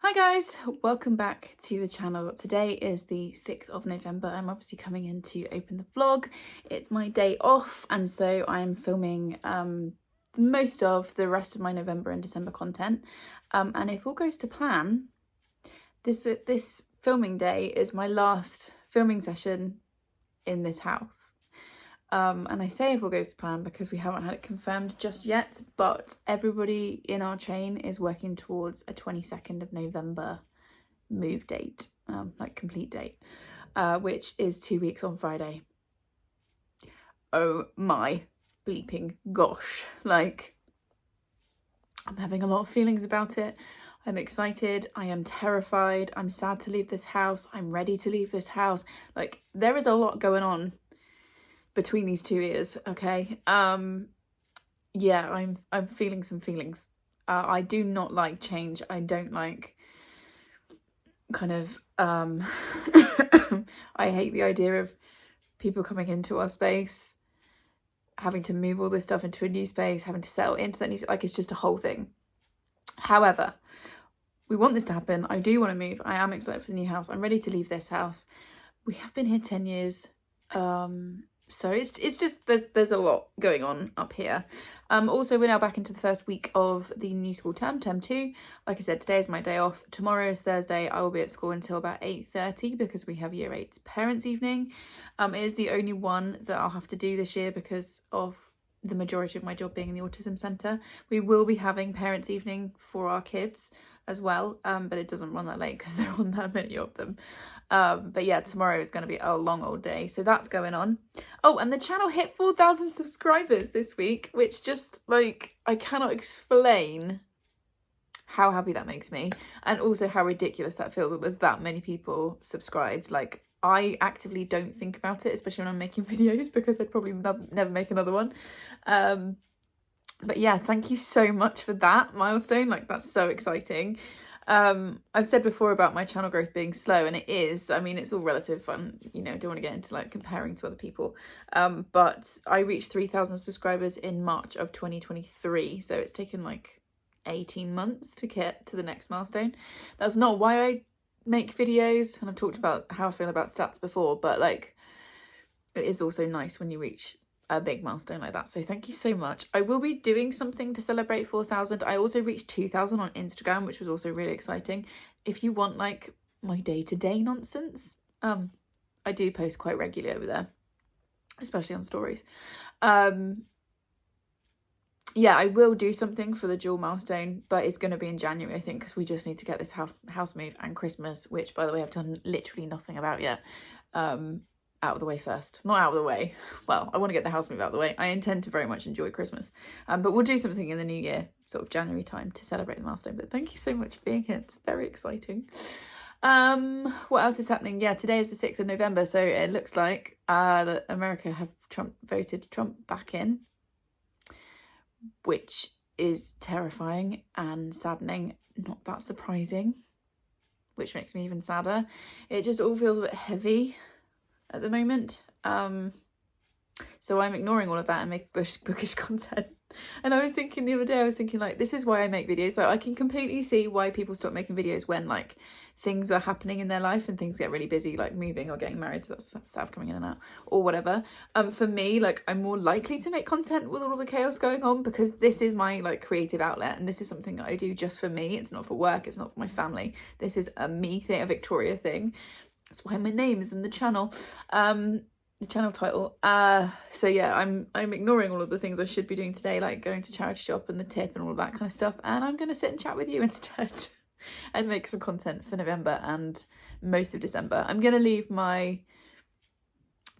Hi guys, welcome back to the channel. Today is the 6th of November. I'm obviously coming in to open the vlog. It's my day off and so I'm filming most of the rest of my November and December content. And if all goes to plan, this filming day is my last filming session in this house. And I say if all goes to plan because we haven't had it confirmed just yet, but everybody in our chain is working towards a 22nd of November move date, like complete date, which is 2 weeks on Friday. Oh my bleeping gosh, like I'm having a lot of feelings about it. I'm excited, I am terrified, I'm sad to leave this house, I'm ready to leave this house. Like there is a lot going on between these 2 years, okay? Yeah, I'm feeling some feelings. I do not like change. I don't like kind of I hate the idea of people coming into our space, having to move all this stuff into a new space, having to settle into that new, like it's just a whole thing. However, we want this to happen. I do want to move. I am excited for the new house. I'm ready to leave this house. We have been here 10 years. So it's just there's a lot going on up here. Also we're now back into the first week of the new school term 2. Like I said, today is my day off. Tomorrow is Thursday. I will be at school until about 8:30 because we have year 8's parents evening. It is the only one that I'll have to do this year because of the majority of my job being in the autism centre. We will be having parents evening for our kids as well, but it doesn't run that late because there aren't that many of them. But yeah, tomorrow is going to be a long old day, so that's going on. Oh, and the channel hit 4,000 subscribers this week, which just like I cannot explain how happy that makes me, and also how ridiculous that feels that there's that many people subscribed. Like I actively don't think about it, especially when I'm making videos, because I'd probably never make another one. But yeah, thank you so much for that milestone. Like that's so exciting. I've said before about my channel growth being slow, and it is. I mean, it's all relative fun, you know, don't want to get into like comparing to other people. But I reached 3,000 subscribers in March of 2023, so it's taken like 18 months to get to the next milestone. That's not why I make videos, and I've talked about how I feel about stats before, but like it is also nice when you reach a big milestone like that. So thank you so much. I will be doing something to celebrate 4,000. I also reached 2,000 on Instagram, which was also really exciting. If you want like my day-to-day nonsense, I do post quite regularly over there, especially on stories. Yeah, I will do something for the dual milestone, but it's going to be in January, I think, because we just need to get this house move and Christmas, which, by the way, I've done literally nothing about yet, out of the way first. Not out of the way. Well, I want to get the house move out of the way. I intend to very much enjoy Christmas. But we'll do something in the new year, sort of January time, to celebrate the milestone. But thank you so much for being here. It's very exciting. What else is happening? Yeah, today is the 6th of November, so it looks like that America have voted Trump back in, which is terrifying and saddening. Not that surprising, which makes me even sadder. It just all feels a bit heavy at the moment. So I'm ignoring all of that and make bookish content. And I was thinking the other day, like, this is why I make videos. Like I can completely see why people stop making videos when like things are happening in their life and things get really busy, like moving or getting married, so that's Sav coming in and out or whatever. For me, like I'm more likely to make content with all of the chaos going on because this is my like creative outlet, and this is something that I do just for me. It's not for work, it's not for my family. This is a me thing, a Victoria thing. That's why my name is in the channel, the channel title. So yeah, I'm ignoring all of the things I should be doing today, like going to charity shop and the tip and all of that kind of stuff, and I'm gonna sit and chat with you instead and make some content for November and most of December. I'm gonna leave my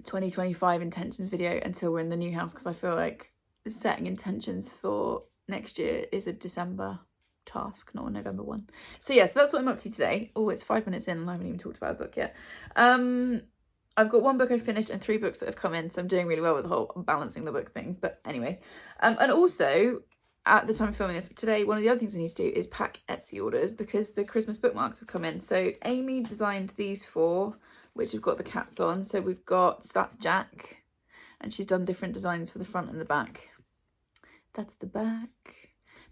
2025 intentions video until we're in the new house because I feel like setting intentions for next year is a December task, not a November one. So yeah, so that's what I'm up to today. Oh, it's 5 minutes in and I haven't even talked about a book yet. I've got 1 book I've finished and 3 books that have come in, so I'm doing really well with the whole balancing the book thing. But anyway, and also at the time of filming this today, one of the other things I need to do is pack Etsy orders because the Christmas bookmarks have come in. So Amy designed these 4, which have got the cats on. So we've got, so that's Jack, and she's done different designs for the front and the back. That's the back.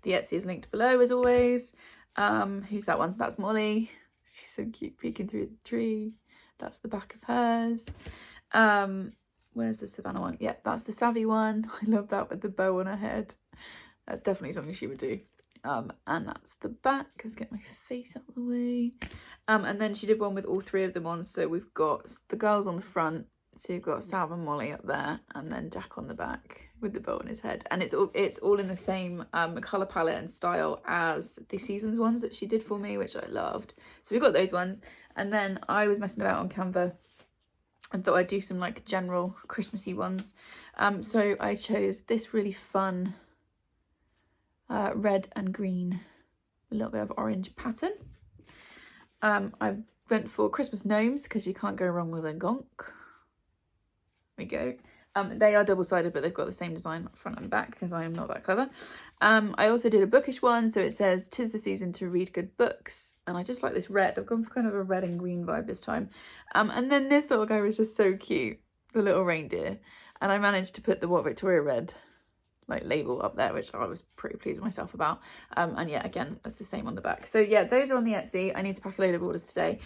The Etsy is linked below as always. Who's that one? That's Molly. She's so cute peeking through the tree. That's the back of hers. Where's the Savannah one? Yep, that's the Savvy one. I love that with the bow on her head. That's definitely something she would do. And that's the back. Let's get my face out of the way. And then she did one with all three of them on. So we've got the girls on the front. So you've got Sav and Molly up there, and then Jack on the back with the bow on his head. And it's all in the same colour palette and style as the Seasons ones that she did for me, which I loved. So we've got those ones. And then I was messing about on Canva and thought I'd do some like general Christmassy ones. So I chose this really fun red and green, a little bit of orange pattern. I went for Christmas gnomes because you can't go wrong with a gonk. There we go. They are double-sided, but they've got the same design front and back because I am not that clever. I also did a bookish one, so it says, "'Tis the season to read good books." And I just like this red. I've gone for kind of a red and green vibe this time. And then this little guy was just so cute, the little reindeer. And I managed to put the What Victoria Read like label up there, which I was pretty pleased with myself about. And yeah, again, that's the same on the back. So yeah, those are on the Etsy. I need to pack a load of orders today.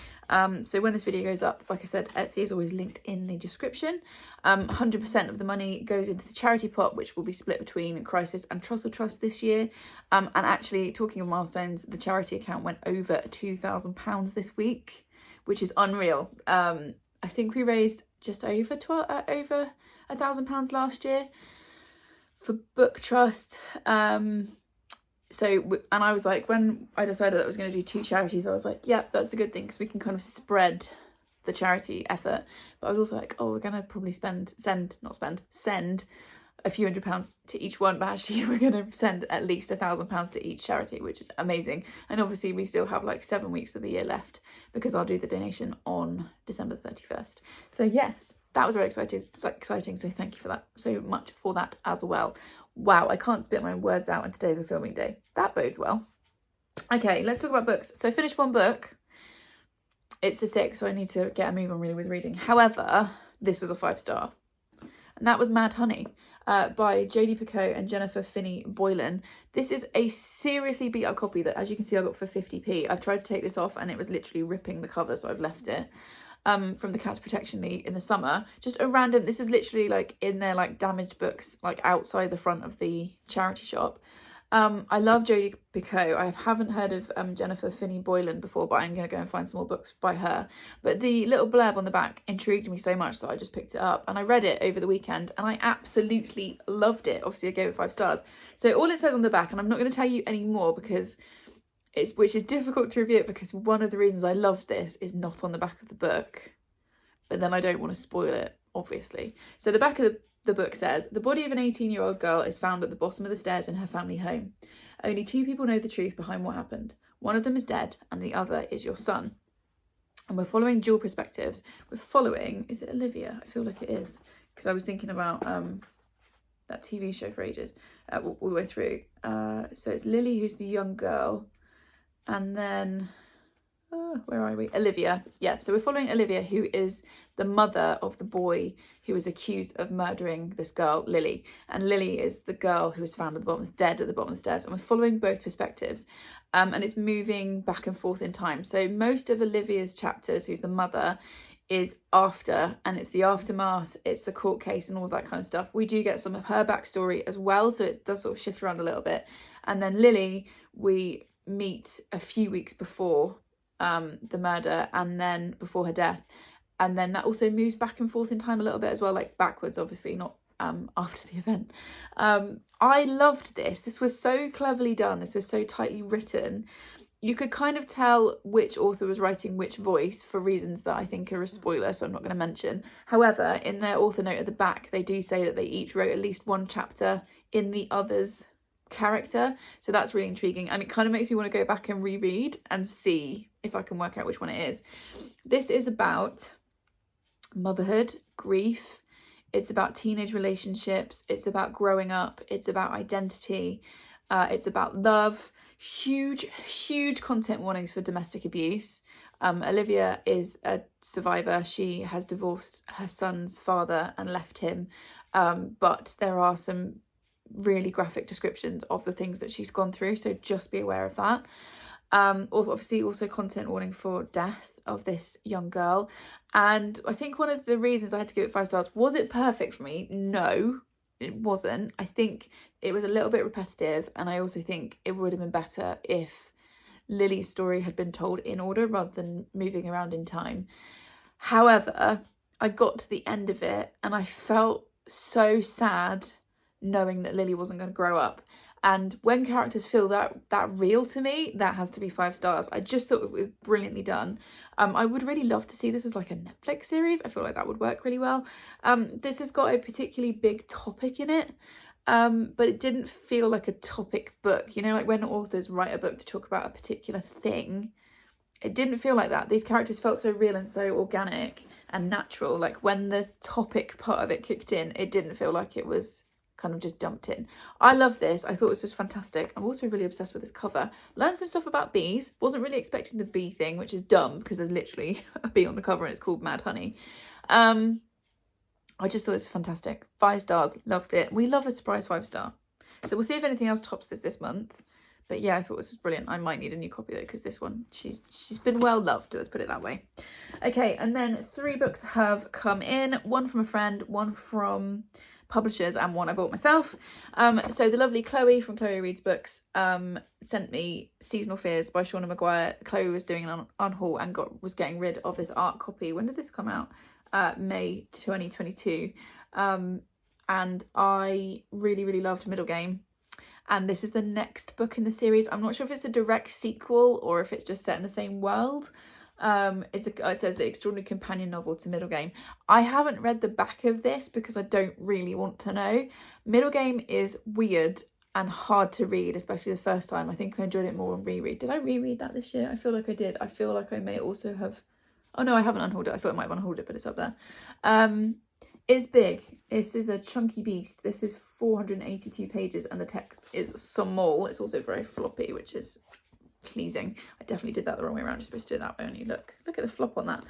So when this video goes up, like I said, Etsy is always linked in the description. 100% of the money goes into the charity pot, which will be split between Crisis and Trussell Trust this year. And actually, talking of milestones, the charity account went over £2,000 this week, which is unreal. I think we raised just over £1,000 last year for Book Trust. And I was like, when I decided that I was going to do 2 charities, I was like, yeah, that's a good thing because we can kind of spread the charity effort. But I was also like, oh, we're going to probably send a few £100s to each one, but actually we're going to send at least £1,000 to each charity, which is amazing. And obviously we still have like 7 weeks of the year left because I'll do the donation on December 31st. So yes, that was very exciting. So thank you for that, so much for that as well. Wow, I can't spit my words out, and today's a filming day. That bodes well. Okay, let's talk about books. So I finished one book. It's the 6th, so I need to get a move on really with reading. However, this was a 5-star. And that was Mad Honey by Jodie Picoult and Jennifer Finney Boylan. This is a seriously beat up copy that, as you can see, I got for 50p. I've tried to take this off and it was literally ripping the cover, so I've left it. From the Cats Protection League in the summer. Just a random, this is literally like in their like damaged books, like outside the front of the charity shop. I love Jodie Picoult. I haven't heard of Jennifer Finney Boylan before, but I'm going to go and find some more books by her. But the little blurb on the back intrigued me so much that I just picked it up. And I read it over the weekend and I absolutely loved it. Obviously, I gave it 5 stars. So all it says on the back, and I'm not going to tell you any more because which is difficult to review it, because one of the reasons I love this is not on the back of the book. But then I don't want to spoil it, obviously. So the back of the book says, "The body of an 18-year-old girl is found at the bottom of the stairs in her family home. Only 2 people know the truth behind what happened. One of them is dead and the other is your son." And we're following dual perspectives. We're following, is it Olivia? I feel like it is, because I was thinking about that TV show for ages, all the way through. So it's Lily, who's the young girl, and then where are we? Olivia. Yeah, so we're following Olivia, who is the mother of the boy who was accused of murdering this girl, Lily. And Lily is the girl who was found at the bottom, dead at the bottom of the stairs. And we're following both perspectives. And it's moving back and forth in time. So most of Olivia's chapters, who's the mother, is after, and it's the aftermath, it's the court case and all that kind of stuff. We do get some of her backstory as well, so it does sort of shift around a little bit. And then Lily, we meet a few weeks before the murder and then before her death, and then that also moves back and forth in time a little bit as well, like backwards, obviously, not after the event. I loved this was so cleverly done, this was so tightly written. You could kind of tell which author was writing which voice for reasons that I think are a spoiler, so I'm not going to mention. However, in their author note at the back, they do say that they each wrote at least 1 chapter in the other's character, so that's really intriguing, and it kind of makes me want to go back and reread and see if I can work out which one it is. This is about motherhood, grief, it's about teenage relationships, it's about growing up, it's about identity, it's about love. Huge content warnings for domestic abuse. Olivia is a survivor. She has divorced her son's father and left him, but there are some really graphic descriptions of the things that she's gone through, so just be aware of that. Obviously also content warning for death of this young girl. And I think one of the reasons I had to give it 5 stars, was it perfect for me? No, it wasn't. I think it was a little bit repetitive, and I also think it would have been better if Lily's story had been told in order rather than moving around in time. However, I got to the end of it and I felt so sad knowing that Lily wasn't going to grow up. And when characters feel that real to me, that has to be 5 stars. I just thought it was brilliantly done. I would really love to see this as like a Netflix series. I feel like that would work really well. This has got a particularly big topic in it, but it didn't feel like a topic book. You know, like when authors write a book to talk about a particular thing, it didn't feel like that. These characters felt so real and so organic and natural. Like when the topic part of it kicked in, it didn't feel like it was kind of just dumped in. I love this. I thought it was just fantastic. I'm also really obsessed with this cover. Learned some stuff about bees. Wasn't really expecting the bee thing, which is dumb because there's literally a bee on the cover and it's called Mad Honey. I just thought it was fantastic. 5 stars. Loved it. We love a surprise 5-star. So we'll see if anything else tops this month. But yeah, I thought this was brilliant. I might need a new copy though, because this one, she's been well loved, let's put it that way. Okay, and then 3 books have come in. 1 from a friend, 1 from publishers, and 1 I bought myself. So the lovely Chloe from Chloe Reads Books sent me Seasonal Fears by Shauna Maguire. Chloe was doing an unhaul and was getting rid of this art copy. When did this come out? May 2022. And I really loved Middle Game. And this is the next book in the series. I'm not sure if it's a direct sequel or if it's just set in the same world. It says the extraordinary companion novel to Middle Game. I haven't read the back of this because I don't really want to know. Middle Game is weird and hard to read, especially the first time. I think I enjoyed it more on reread. Did I reread that this year? I feel like I did. I feel like I may also have... Oh no, I haven't unhauled it. I thought I might have unhauled it, but it's up there. It's big. This is a chunky beast. This is 482 pages and the text is small. It's also very floppy, which is pleasing. I definitely did that the wrong way around. You're supposed to do it that way only. Look at the flop on that.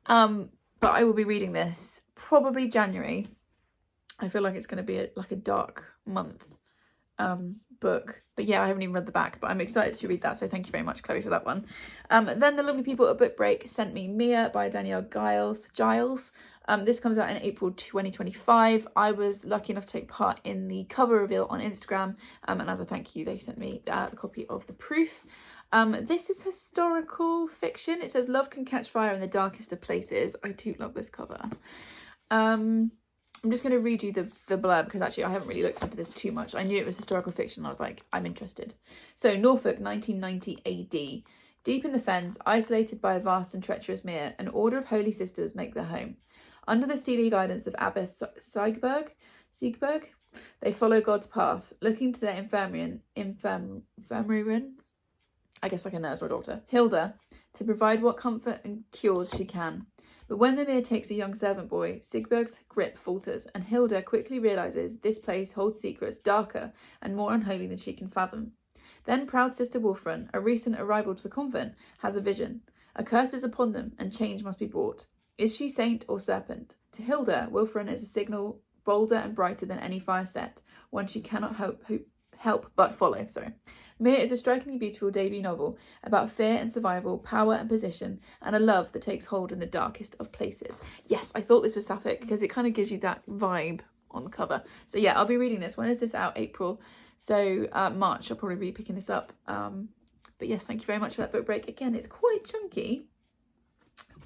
But I will be reading this probably January. I feel like it's going to be like a dark month book. But yeah, I haven't even read the back, but I'm excited to read that. So thank you very much, Chloe, for that one. Then the lovely people at Book Break sent me Mia by Danielle Giles. This comes out in April 2025. I was lucky enough to take part in the cover reveal on Instagram. And as a thank you, they sent me a copy of the proof. This is historical fiction. It says, love can catch fire in the darkest of places. I do love this cover. I'm just going to read you the blurb because actually I haven't really looked into this too much. I knew it was historical fiction. I was like, I'm interested. So Norfolk, 1990 AD. Deep in the fens, isolated by a vast and treacherous mere, an order of holy sisters make their home. Under the steely guidance of Abbess Siegberg, they follow God's path, looking to their infirmarian, I guess like a nurse or a doctor, Hilda, to provide what comfort and cures she can. But when the mere takes a young servant boy, Siegberg's grip falters, and Hilda quickly realises this place holds secrets darker and more unholy than she can fathom. Then proud Sister Wuthering, a recent arrival to the convent, has a vision. A curse is upon them, and change must be brought. Is she saint or serpent? To Hilda, Wuthering is a signal bolder and brighter than any fire set, one she cannot help but follow. Mia is a strikingly beautiful debut novel about fear and survival, power and position, and a love that takes hold in the darkest of places. Yes, I thought this was sapphic because it kind of gives you that vibe on the cover. So yeah, I'll be reading this. When is this out? April. So March, I'll probably be picking this up. But yes, thank you very much for that book break. Again, it's quite chunky.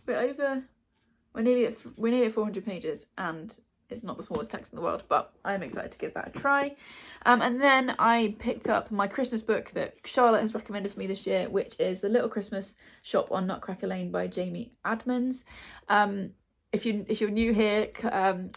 We're nearly at 400 pages and it's not the smallest text in the world, but I'm excited to give that a try. And then I picked up my Christmas book that Charlotte has recommended for me this year, which is The Little Christmas Shop on Nutcracker Lane by Jamie Admons. If you're new here,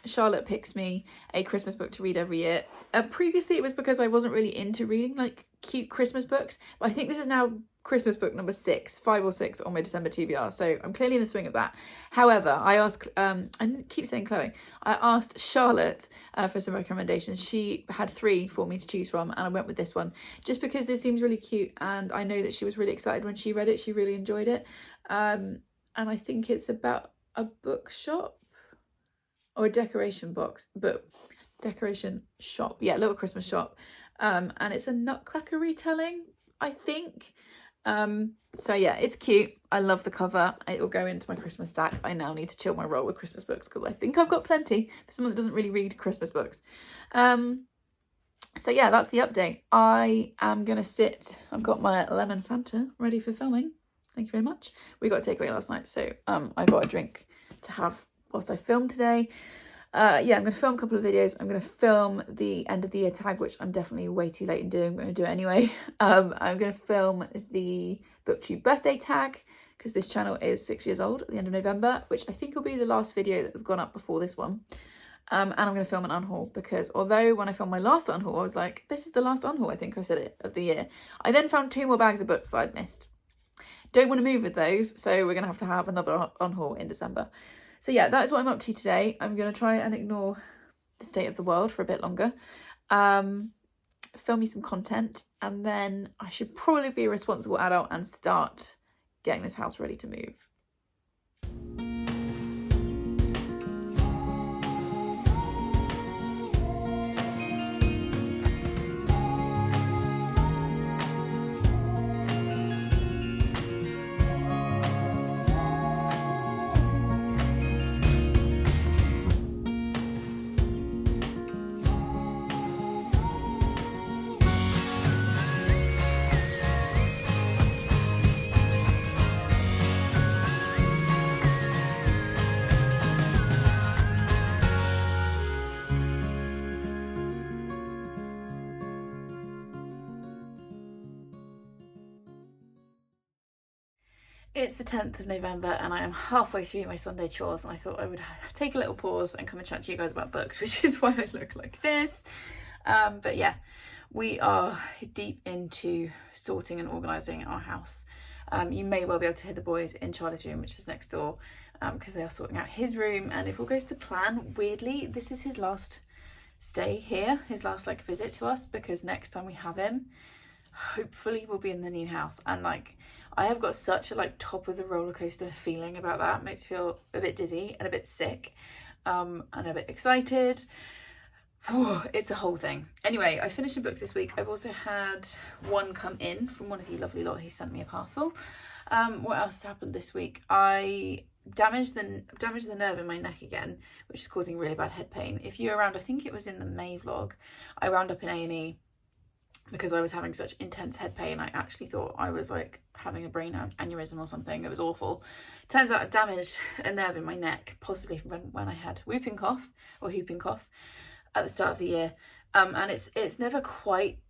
Charlotte picks me a Christmas book to read every year. Previously, it was because I wasn't really into reading like cute Christmas books, but I think this is now Christmas book number 5 or 6 on my December TBR, so I'm clearly in the swing of that. However, I asked, I keep saying Chloe, I asked Charlotte for some recommendations. She had 3 for me to choose from, and I went with this one just because this seems really cute, and I know that she was really excited when she read it. She really enjoyed it, and I think it's about a bookshop or a decoration shop. Yeah, little Christmas shop, and it's a Nutcracker retelling, I think. So yeah, it's cute. I love the cover. It will go into my Christmas stack. I now need to chill my roll with Christmas books because I think I've got plenty for someone that doesn't really read Christmas books. So yeah, that's the update. I am gonna sit. I've got my lemon Fanta ready for filming. Thank you very much. We got takeaway last night, so I got a drink to have whilst I film today. Yeah, I'm going to film a couple of videos. I'm going to film the end of the year tag, which I'm definitely way too late in doing. I'm going to do it anyway. I'm going to film the Booktube birthday tag because this channel is 6 years old at the end of November, which I think will be the last video that have gone up before this one. And I'm going to film an unhaul because although when I filmed my last unhaul, I was like, this is the last unhaul, I think I said it, of the year. I then found 2 more bags of books that I'd missed. Don't want to move with those, so we're going to have another unhaul in December. So yeah, that is what I'm up to today. I'm going to try and ignore the state of the world for a bit longer. Film me some content, and then I should probably be a responsible adult and start getting this house ready to move. It's the 10th of November and I am halfway through my Sunday chores, and I thought I would take a little pause and come and chat to you guys about books, which is why I look like this. But yeah, we are deep into sorting and organising our house. You may well be able to hear the boys in Charlie's room, which is next door, because they are sorting out his room, and if all goes to plan, weirdly, this is his last stay here, his last visit to us, because next time we have him, hopefully we'll be in the new house. And I have got such a top of the roller coaster feeling about that. It makes me feel a bit dizzy and a bit sick, and a bit excited. It's a whole thing. Anyway, I finished the books this week. I've also had one come in from one of you lovely lot who sent me a parcel. What else has happened this week? I damaged the nerve in my neck again, which is causing really bad head pain. If you're around, I think it was in the May vlog, I wound up in A&E because I was having such intense head pain. I actually thought I was having a brain aneurysm or something. It was awful. Turns out I've damaged a nerve in my neck, possibly when I had whooping cough at the start of the year. And it's never quite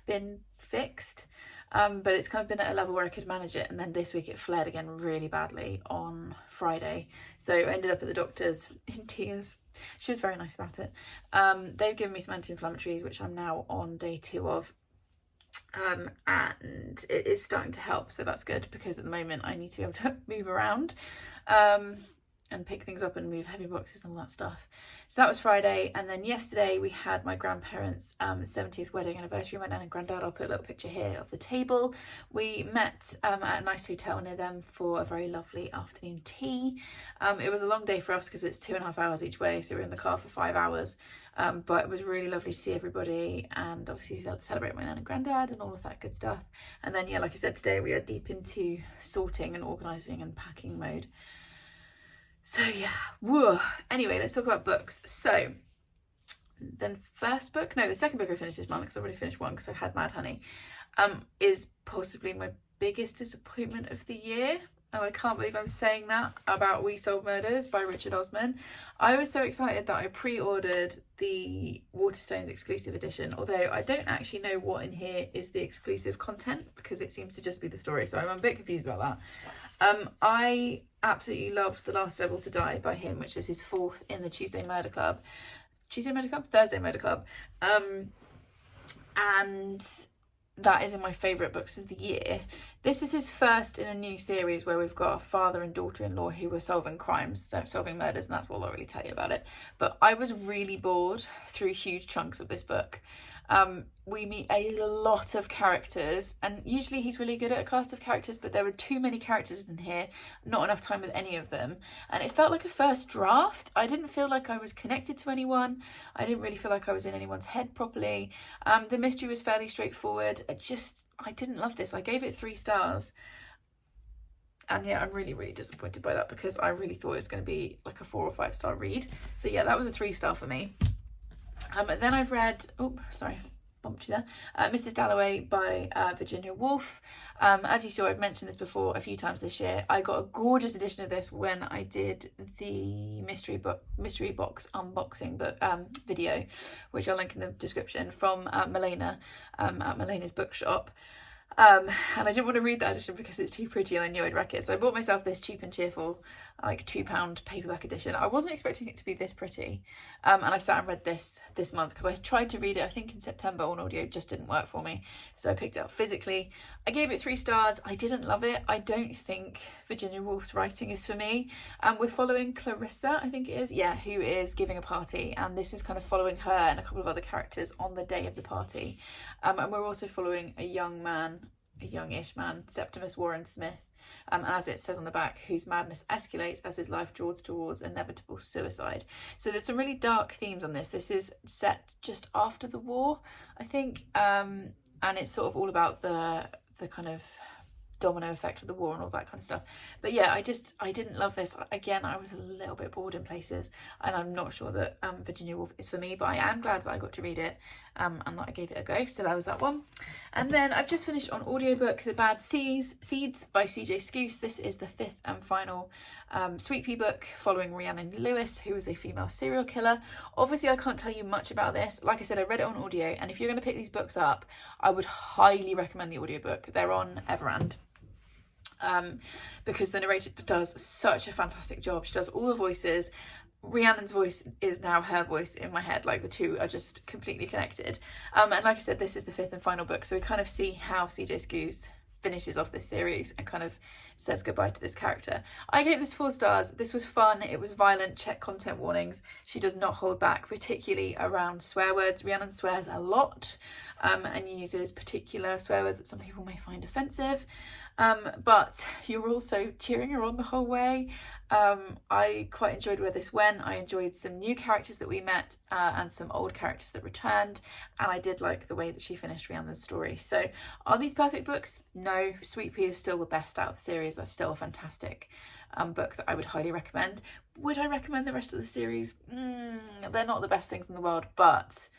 been fixed, but it's kind of been at a level where I could manage it. And then this week it flared again really badly on Friday. So I ended up at the doctor's in tears. She was very nice about it. They've given me some anti-inflammatories, which I'm now on day 2 of. And it is starting to help, so that's good, because at the moment I need to be able to move around and pick things up and move heavy boxes and all that stuff. So that was Friday, and then yesterday we had my grandparents' 70th wedding anniversary. My nan and granddad, I'll put a little picture here of the table. We met at a nice hotel near them for a very lovely afternoon tea. It was a long day for us because it's 2.5 hours each way, so we're in the car for 5 hours. But it was really lovely to see everybody, and obviously celebrate my nan and granddad and all of that good stuff. And then, yeah, like I said, today we are deep into sorting and organising and packing mode. So yeah, whoa. Anyway, let's talk about books. So the second book I finished this month, because I've already finished one because I had Mad Honey, is possibly my biggest disappointment of the year. And I can't believe I'm saying that about We Solve Murders by Richard Osman. I was so excited that I pre-ordered the Waterstones exclusive edition, although I don't actually know what in here is the exclusive content because it seems to just be the story, so I'm a bit confused about that. I absolutely loved The Last Devil to Die by him, which is his 4th in the Thursday Murder Club. And that is in my favourite books of the year. This is his first in a new series where we've got a father and daughter-in-law who were solving crimes, so solving murders, and that's all I'll really tell you about it. But I was really bored through huge chunks of this book. We meet a lot of characters, and usually he's really good at a cast of characters, but there were too many characters in here, not enough time with any of them, and it felt like a first draft. I didn't feel like I was connected to anyone. I didn't really feel like I was in anyone's head properly. The mystery was fairly straightforward. I didn't love this. I gave it 3 stars. And yeah, I'm really, really disappointed by that, because I really thought it was going to be like a 4 or 5 star read. So yeah, that was a 3 star for me. And then I've read, bumped you there, Mrs. Dalloway by Virginia Woolf. As you saw, I've mentioned this before a few times this year. I got a gorgeous edition of this when I did the mystery box unboxing video, which I'll link in the description, from Milena at Milena's bookshop. And I didn't want to read that edition because it's too pretty and I knew I'd wreck it. So I bought myself this cheap and cheerful, like £2 paperback edition. I wasn't expecting it to be this pretty. And I've sat and read this month, because I tried to read it, I think in September on audio, just didn't work for me. So I picked it up physically. I gave it 3 stars. I didn't love it. I don't think Virginia Woolf's writing is for me. We're following Clarissa, I think it is, yeah, who is giving a party. And this is kind of following her and a couple of other characters on the day of the party. And we're also following a youngish man, Septimus Warren Smith, and as it says on the back, whose madness escalates as his life draws towards inevitable suicide. So there's some really dark themes on this. This is set just after the war, I think, and it's sort of all about the kind of domino effect of the war and all that kind of stuff. But yeah, I didn't love this. Again, I was a little bit bored in places, and I'm not sure that Virginia Woolf is for me, but I am glad that I got to read it and that I gave it a go. So that was that one. And then I've just finished on audiobook The Bad Seeds by CJ Scoose. This is the 5th and final Sweet Pea book following Rhiannon Lewis, who is a female serial killer. Obviously I can't tell you much about this. Like I said, I read it on audio, and if you're going to pick these books up, I would highly recommend the audiobook. They're on Everand. Because the narrator does such a fantastic job. She does all the voices. Rhiannon's voice is now her voice in my head. Like, the two are just completely connected. And like I said, this is the 5th and final book, so we kind of see how CJ Scoose finishes off this series and kind of says goodbye to this character. I gave this 4 stars. This was fun. It was violent. Check content warnings. She does not hold back, particularly around swear words. Rhiannon swears a lot and uses particular swear words that some people may find offensive. But you're also cheering her on the whole way. I quite enjoyed where this went. I enjoyed some new characters that we met and some old characters that returned. And I did like the way that she finished Rhiannon's story. So are these perfect books? No. Sweet Pea is still the best out of the series. That's still a fantastic book that I would highly recommend. Would I recommend the rest of the series? They're not the best things in the world, but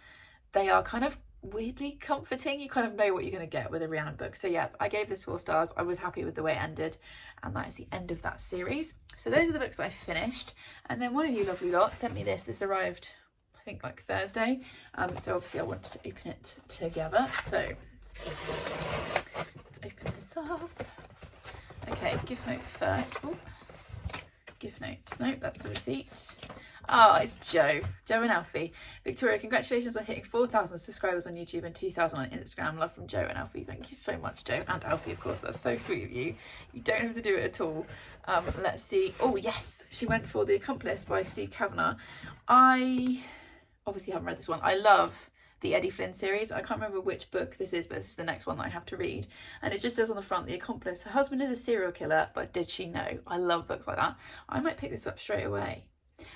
they are kind of weirdly comforting. You kind of know what you're going to get with a Rhiannon book. So yeah, I gave this 4 stars. I was happy with the way it ended, and that is the end of that series. So those are the books I finished. And then one of you lovely lot sent me this arrived I think like Thursday, so obviously I wanted to open it together. So let's open this up. Okay, gift note first. Oh, gift note. No, that's the receipt. Oh, it's Joe and Alfie. Victoria, congratulations on hitting 4,000 subscribers on YouTube and 2,000 on Instagram. Love from Joe and Alfie. Thank you so much, Joe and Alfie, of course. That's so sweet of you. You don't have to do it at all. Let's see. Oh, yes. She went for The Accomplice by Steve Kavanagh. I obviously haven't read this one. I love the Eddie Flynn series. I can't remember which book this is, but this is the next one that I have to read. And it just says on the front, The Accomplice. Her husband is a serial killer, but did she know? I love books like that. I might pick this up straight away.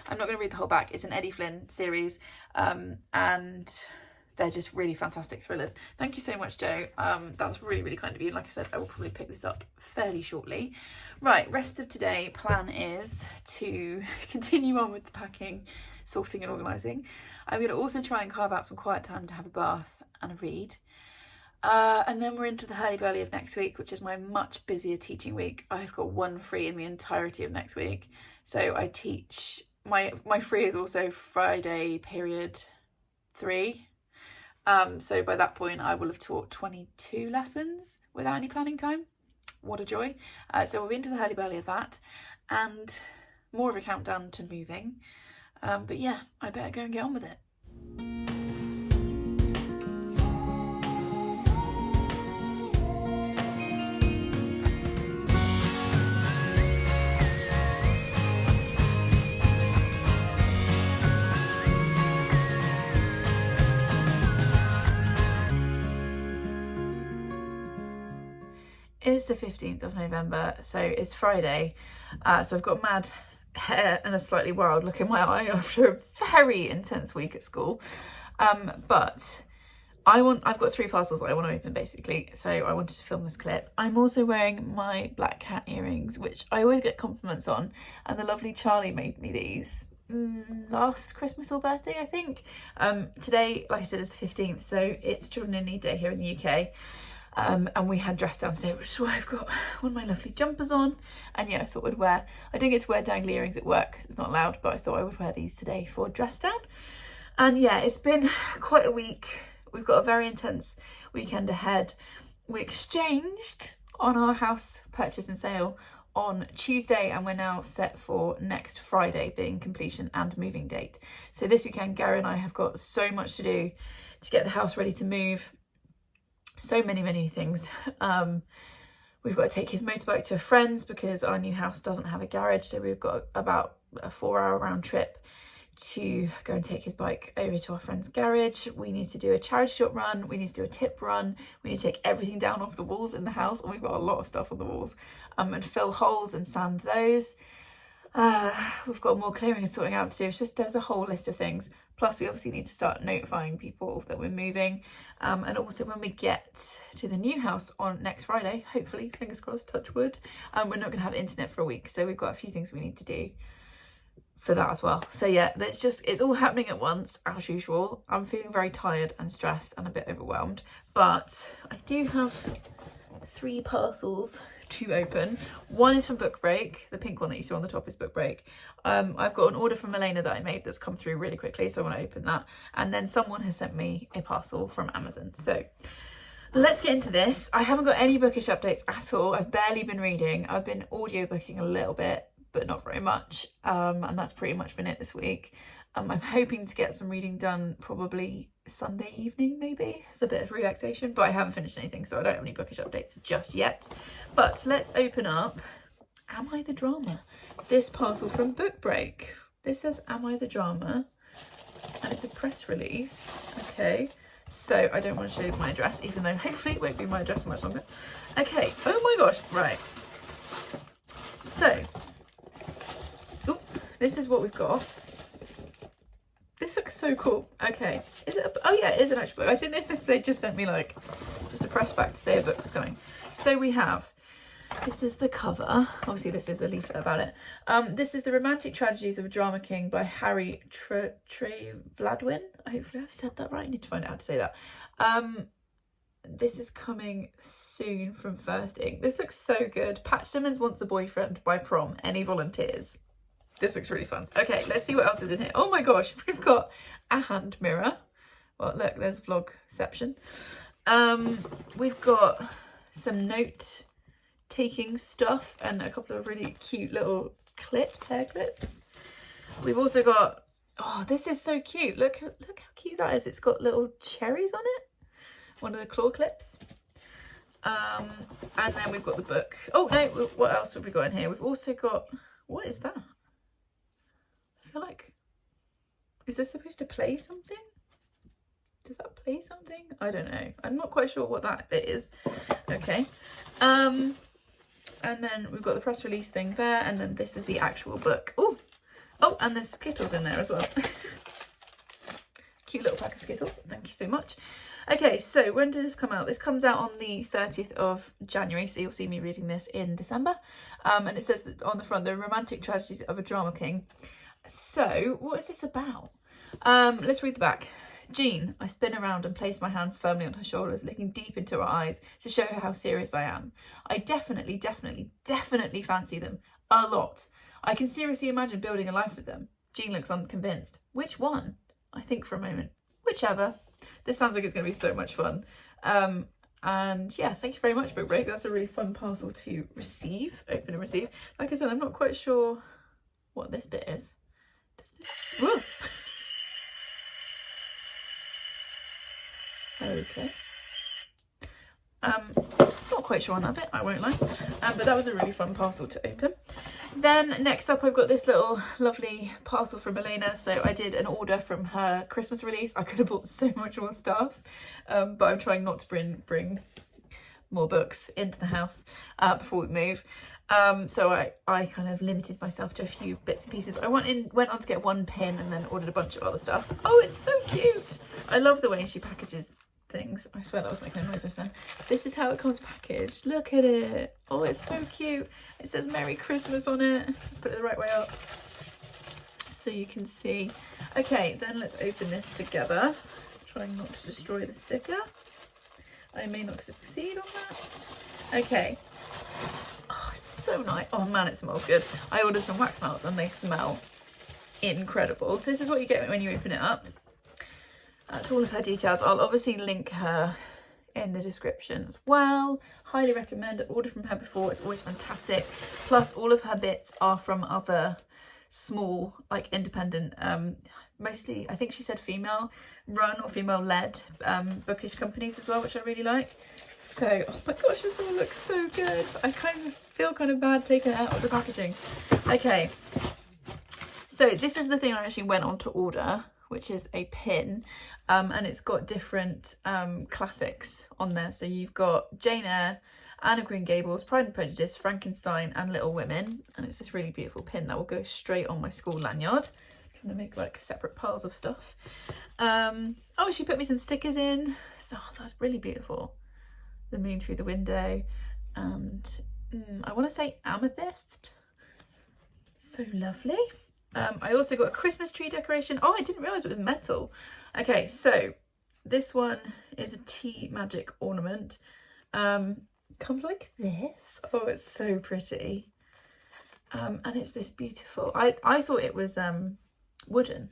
I'm not going to read the whole back. It's an Eddie Flynn series, and they're just really fantastic thrillers. Thank you so much, Joe. That was really, really kind of you. Like I said, I will probably pick this up fairly shortly. Right, rest of today, plan is to continue on with the packing, sorting and organising. I'm going to also try and carve out some quiet time to have a bath and a read. And then we're into the hurly-burly of next week, which is my much busier teaching week. I've got 1 free in the entirety of next week. So I teach... My free is also Friday period 3. So by that point I will have taught 22 lessons without any planning time. What a joy. So we'll be into the hurly-burly of that and more of a countdown to moving. But yeah, I better go and get on with it. is the 15th of November, so it's Friday. So I've got mad hair and a slightly wild look in my eye after a very intense week at school. But I've got 3 parcels that I want to open basically, so I wanted to film this clip. I'm also wearing my black cat earrings, which I always get compliments on, and the lovely Charlie made me these last Christmas or birthday, I think. Today, like I said, is the 15th, so it's Children in Need Day here in the UK. And we had dress down today, which is why I've got one of my lovely jumpers on. And yeah, I thought I'd wear, I didn't get to wear dangly earrings at work because it's not allowed, but I thought I would wear these today for dress down. And yeah, it's been quite a week. We've got a very intense weekend ahead. We exchanged on our house purchase and sale on Tuesday, and we're now set for next Friday being completion and moving date. So this weekend, Gary and I have got so much to do to get the house ready to move. So many things. We've got to take his motorbike to a friend's because our new house doesn't have a garage, so we've got about a 4-hour round trip to go and take his bike over to our friend's garage. We need to do a charity shop run, we need to do a tip run, we need to take everything down off the walls in the house, and we've got a lot of stuff on the walls, and fill holes and sand those. We've got more clearing and sorting out to do. It's just, there's a whole list of things. Plus we obviously need to start notifying people that we're moving, and also when we get to the new house on next Friday, hopefully, fingers crossed, touch wood, we're not going to have internet for a week, so we've got a few things we need to do for that as well. So yeah, it's all happening at once as usual. I'm feeling very tired and stressed and a bit overwhelmed, but I do have 3 parcels to open. One is from Book Break, the pink one that you saw on the top is Book Break. I've got an order from Elena that I made that's come through really quickly, so I want to open that. And then someone has sent me a parcel from Amazon. So let's get into this. I haven't got any bookish updates at all. I've barely been reading. I've been audiobooking a little bit, but not very much, and that's pretty much been it this week. I'm hoping to get some reading done probably Sunday evening, maybe. It's a bit of relaxation, but I haven't finished anything, so I don't have any bookish updates just yet. But let's open up Am I the Drama? This parcel from Book Break. This says Am I the Drama? And it's a press release. Okay, so I don't want to show you my address, even though hopefully it won't be my address much longer. Okay, oh my gosh, right. So, this is what we've got. This looks so cool. Okay, is it? Oh yeah, it is an actual book. I didn't know if they just sent me like just a press back to say a book was coming. So we have. This is the cover. Obviously, this is a leaflet about it. This is The Romantic Tragedies of a Drama King by Harry Vladwin. Hopefully, I've said that right. I need to find out how to say that. This is coming soon from First Ink. This looks so good. Patch Simmons wants a boyfriend by prom. Any volunteers? This looks really fun. Okay, let's see what else is in here. Oh my gosh, we've got a hand mirror. Well, look, there's vlogception. We've got some note-taking stuff and a couple of really cute little clips, hair clips. We've also got, oh, this is so cute. Look how cute that is. It's got little cherries on it. One of the claw clips. And then we've got the book. Oh no, what else have we got in here? We've also got, what is that? I feel like, is this supposed to play something? Does that play something? I don't know. I'm not quite sure what that bit is. Okay. And then we've got the press release thing there, and then this is the actual book. Oh, and there's Skittles in there as well. Cute little pack of Skittles. Thank you so much. Okay, so when does this come out? This comes out on the 30th of January, so you'll see me reading this in December. And it says that on the front, The Romantic Tragedies of a Drama King. So, what is this about? Let's read the back. Jean, I spin around and place my hands firmly on her shoulders, looking deep into her eyes to show her how serious I am. I definitely fancy them. A lot. I can seriously imagine building a life with them. Jean looks unconvinced. Which one? I think for a moment. Whichever. This sounds like it's going to be so much fun. And yeah, thank you very much, Book Break. That's a really fun parcel to receive, open and receive. Like I said, I'm not quite sure what this bit is. Does this... Whoa! Okay. Not quite sure on that bit, I won't lie. But that was a really fun parcel to open. Then next up, I've got this little lovely parcel from Elena. So I did an order from her Christmas release. I could have bought so much more stuff, but I'm trying not to bring more books into the house before we move. So I kind of limited myself to a few bits and pieces. I went on to get one pin and then ordered a bunch of other stuff. Oh, it's so cute. I love the way she packages things. I swear that was making a noise just then. This is how it comes packaged. Look at it. Oh, it's so cute. It says Merry Christmas on it. Let's put it the right way up so you can see. Okay, then let's open this together. Trying not to destroy the sticker. I may not succeed on that. Okay. Oh, it's so nice. Oh man, it smells good. I ordered some wax melts and they smell incredible. So this is what you get when you open it up. That's all of her details. I'll obviously link her in the description as well. Highly recommend it. Ordered from her before. It's always fantastic. Plus all of her bits are from other small, like independent, mostly I think she said female run or female led bookish companies as well, which I really like. So, oh my gosh, this all looks so good. I kind of feel kind of bad taking it out of the packaging. Okay, so this is the thing I actually went on to order, which is a pin, and it's got different classics on there. So you've got Jane Eyre, Anne of Green Gables, Pride and Prejudice, Frankenstein and Little Women, and it's this really beautiful pin that will go straight on my school lanyard. I'm trying to make like separate piles of stuff. Oh, she put me some stickers in, so that's really beautiful. The moon through the window, and I want to say amethyst. So lovely. I also got a Christmas tree decoration. Oh, I didn't realise it was metal. Okay, so this one is a tea magic ornament. Comes like this. Oh, it's so pretty. And it's this beautiful, I thought it was wooden.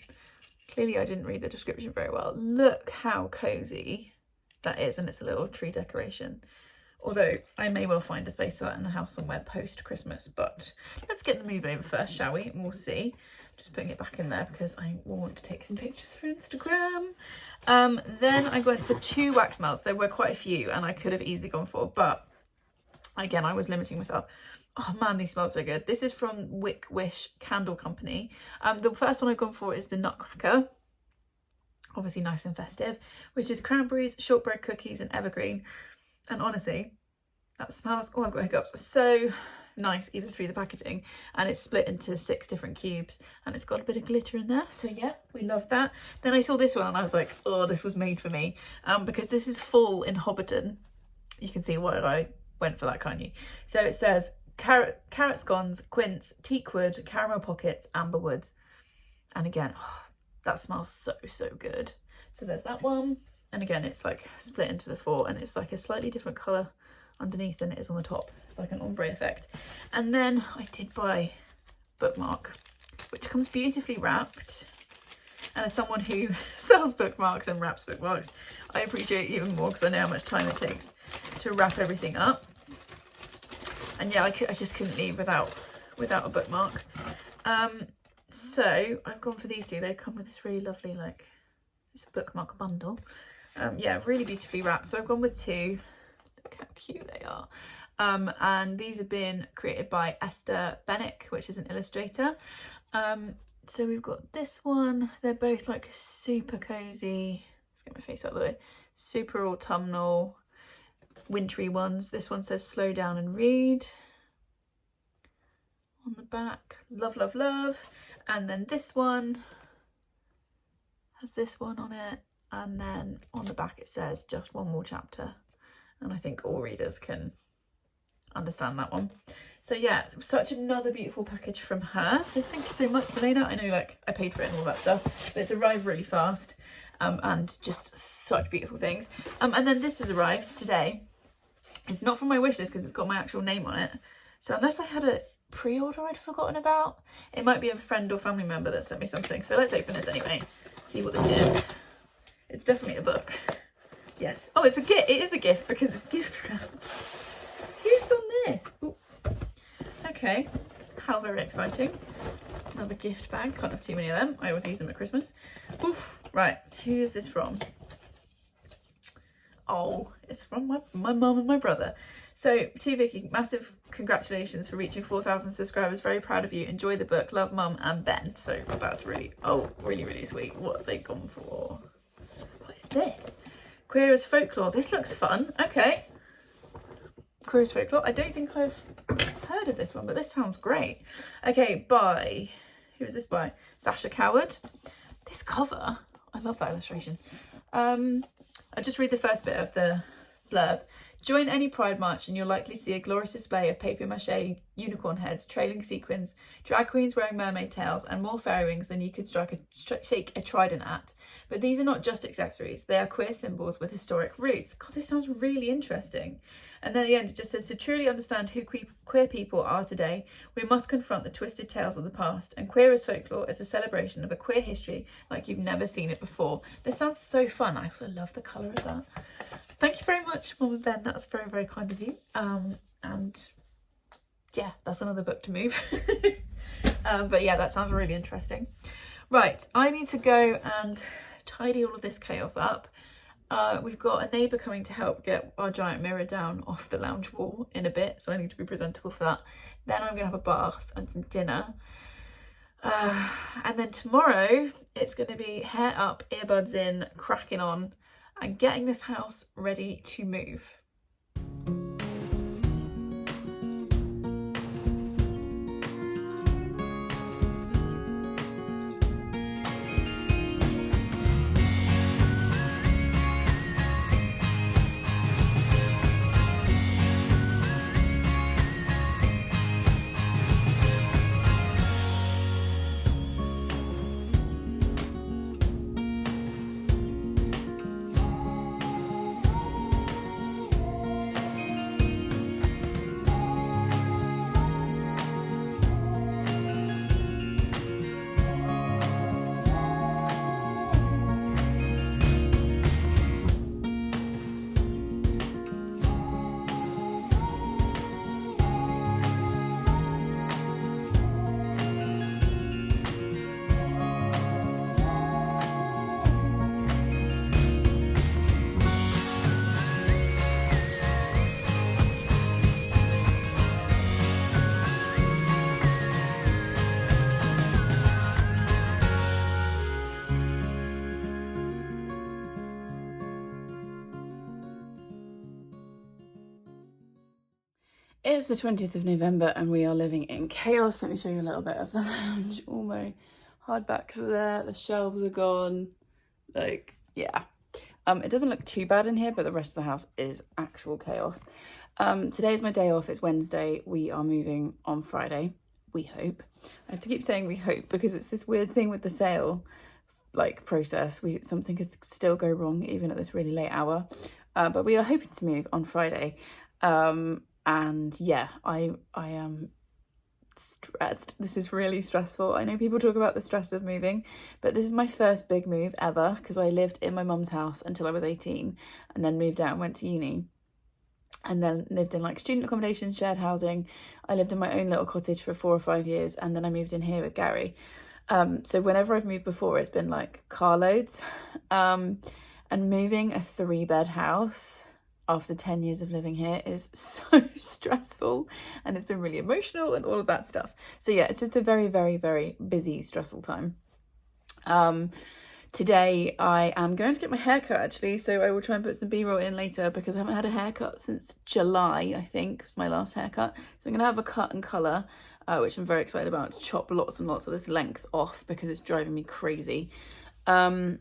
Clearly I didn't read the description very well. Look how cozy that is, and it's a little tree decoration. Although I may well find a space for that in the house somewhere post Christmas, but let's get the move over first, shall we? And we'll see. Just putting it back in there because I want to take some pictures for Instagram. Then I went for 2 wax melts. There were quite a few and I could have easily gone for, but again, I was limiting myself. Oh man, these smell so good. This is from Wick Wish Candle Company. The first one I've gone for is the Nutcracker. Obviously nice and festive, which is cranberries, shortbread cookies and evergreen. And honestly, that smells, oh, I've got hiccups, so nice even through the packaging. And it's split into 6 different cubes and it's got a bit of glitter in there. So yeah, we love that. Then I saw this one and I was like, oh, this was made for me. Because this is full in Hobbiton. You can see why I went for that, can't you? So it says carrot scones, quince, teakwood, caramel pockets, amber woods. And again, oh, that smells so, so good. So there's that one. And again, it's like split into the 4 and it's like a slightly different colour underneath than it is on the top. It's like an ombre effect. And then I did buy bookmark, which comes beautifully wrapped. And as someone who sells bookmarks and wraps bookmarks, I appreciate it even more because I know how much time it takes to wrap everything up. And yeah, I just couldn't leave without a bookmark. So I've gone for these 2. They come with this really lovely, like, it's a bookmark bundle. Yeah, really beautifully wrapped. So I've gone with 2. Look how cute they are. And these have been created by Esther Bennick, which is an illustrator. So we've got this one. They're both like super cozy. Let's get my face out of the way. Super autumnal, wintry ones. This one says slow down and read on the back. Love, love, love. And then this one has this one on it. And then on the back it says just one more chapter. And I think all readers can understand that one. So yeah, such another beautiful package from her. So thank you so much, Milena. I know, like, I paid for it and all that stuff, but it's arrived really fast, and just such beautiful things. And then this has arrived today. It's not from my wish list because it's got my actual name on it. So unless I had a pre-order I'd forgotten about, it might be a friend or family member that sent me something. So let's open this anyway, see what this is. It's definitely a book. Yes. Oh, it's a gift. It is a gift because it's gift wrapped. Who's done this? Ooh. Okay, how very exciting. Another gift bag, can't have too many of them. I always use them at Christmas. Oof. Right, who is this from? Oh, it's from my mum and my brother. So, to Vicky, massive congratulations for reaching 4,000 subscribers. Very proud of you. Enjoy the book. Love, Mum and Ben. So that's really, really, really sweet. What have they gone for? What is this? Queer as Folklore. This looks fun. Okay. Queer Folklore. I don't think I've heard of this one, but this sounds great. Okay, by, who is this by? Sasha Coward. This cover, I love that illustration. I'll just read the first bit of the blurb. Join any Pride March and you'll likely see a glorious display of papier-mâché unicorn heads, trailing sequins, drag queens wearing mermaid tails, and more fairy wings than you could shake a trident at. But these are not just accessories, they are queer symbols with historic roots. God, this sounds really interesting. And then at the end it just says, to truly understand who queer people are today, we must confront the twisted tales of the past, and Queer as Folklore is a celebration of a queer history like you've never seen it before. This sounds so fun. I also love the colour of that. Thank you very much, Mum and Ben. That's very, very kind of you. And yeah, that's another book to move. But yeah, that sounds really interesting. Right, I need to go and tidy all of this chaos up. We've got a neighbour coming to help get our giant mirror down off the lounge wall in a bit, so I need to be presentable for that. Then I'm going to have a bath and some dinner. And then tomorrow, it's going to be hair up, earbuds in, cracking on, and getting this house ready to move. It's the 20th of November and we are living in chaos. Let me show you a little bit of the lounge. All my hardbacks are there, the shelves are gone. Like, yeah. It doesn't look too bad in here, but the rest of the house is actual chaos. Today is my day off, it's Wednesday. We are moving on Friday, we hope. I have to keep saying we hope because it's this weird thing with the sale like process. Something could still go wrong even at this really late hour. But we are hoping to move on Friday. And yeah, I am stressed. This is really stressful. I know people talk about the stress of moving, but this is my first big move ever because I lived in my mum's house until I was 18 and then moved out and went to uni and then lived in like student accommodation, shared housing. I lived in my own little cottage for 4 or 5 years and then I moved in here with Gary. So whenever I've moved before, it's been like carloads. And moving a 3-bed house after 10 years of living here is so stressful and it's been really emotional and all of that stuff. So yeah, it's just a very, very, very busy, stressful time. Today I am going to get my hair cut actually, so I will try and put some B-roll in later because I haven't had a haircut since July, I think was my last haircut. So I'm gonna have a cut and colour, which I'm very excited about, to chop lots and lots of this length off because it's driving me crazy. I'm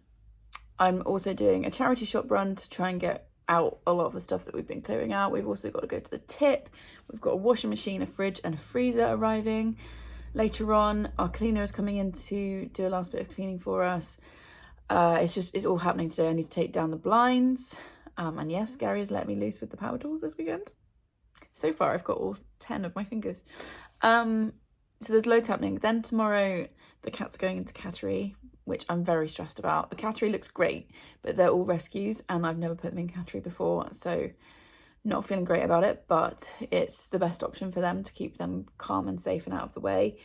also doing a charity shop run to try and get out a lot of the stuff that we've been clearing out. We've also got to go to the tip. We've got a washing machine, a fridge and a freezer arriving later on. Our cleaner is coming in to do a last bit of cleaning for us. It's all happening today. I need to take down the blinds. And yes, Gary has let me loose with the power tools this weekend. So far I've got all 10 of my fingers. So there's loads happening. Then tomorrow the cat's going into cattery, which I'm very stressed about. The cattery looks great, but they're all rescues and I've never put them in cattery before, so not feeling great about it, but it's the best option for them to keep them calm and safe and out of the way.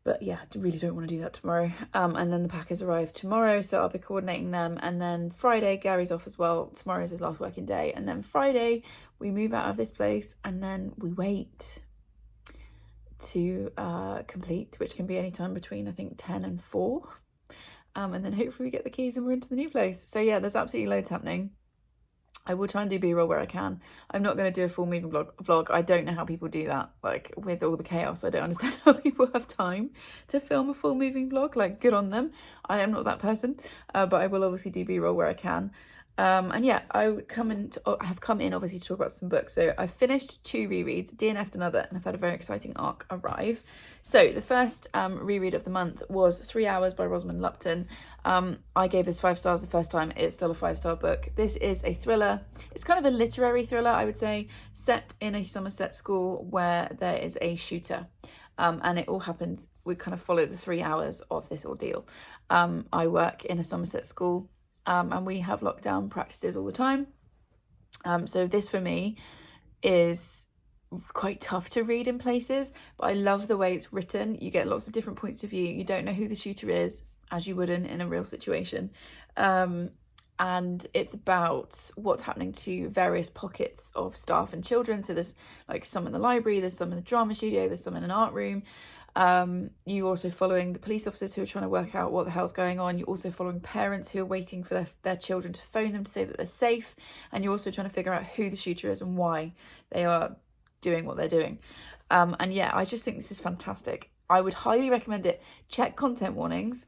But yeah, I really don't want to do that tomorrow. And then the packers arrive tomorrow, so I'll be coordinating them. And then Friday, Gary's off as well. Tomorrow's his last working day. And then Friday, we move out of this place and then we wait to complete, which can be any time between, I think, 10 and 4. And then hopefully we get the keys and we're into the new place. So yeah, there's absolutely loads happening. I will try and do B-roll where I can. I'm not going to do a full moving vlog. I don't know how people do that, like with all the chaos. I don't understand how people have time to film a full moving vlog. Like, good on them. I am not that person, but I will obviously do B-roll where I can. And yeah, I have come in obviously to talk about some books. So I finished 2 rereads, DNF'd another, and I've had a very exciting arc arrive. So the first reread of the month was 3 Hours by Osman Lupton. I gave this 5 stars the first time. It's still a 5-star book. This is a thriller. It's kind of a literary thriller, I would say, set in a Somerset school where there is a shooter. And it all happens, we kind of follow the 3 hours of this ordeal. I work in a Somerset school. And we have lockdown practices all the time. So this for me is quite tough to read in places, but I love the way it's written. You get lots of different points of view. You don't know who the shooter is, as you wouldn't in a real situation. And it's about what's happening to various pockets of staff and children. So there's like some in the library, there's some in the drama studio, there's some in an art room. You're also following the police officers who are trying to work out what the hell's going on. You're also following parents who are waiting for their children to phone them to say that they're safe. And you're also trying to figure out who the shooter is and why they are doing what they're doing. And yeah, I just think this is fantastic. I would highly recommend it. Check content warnings.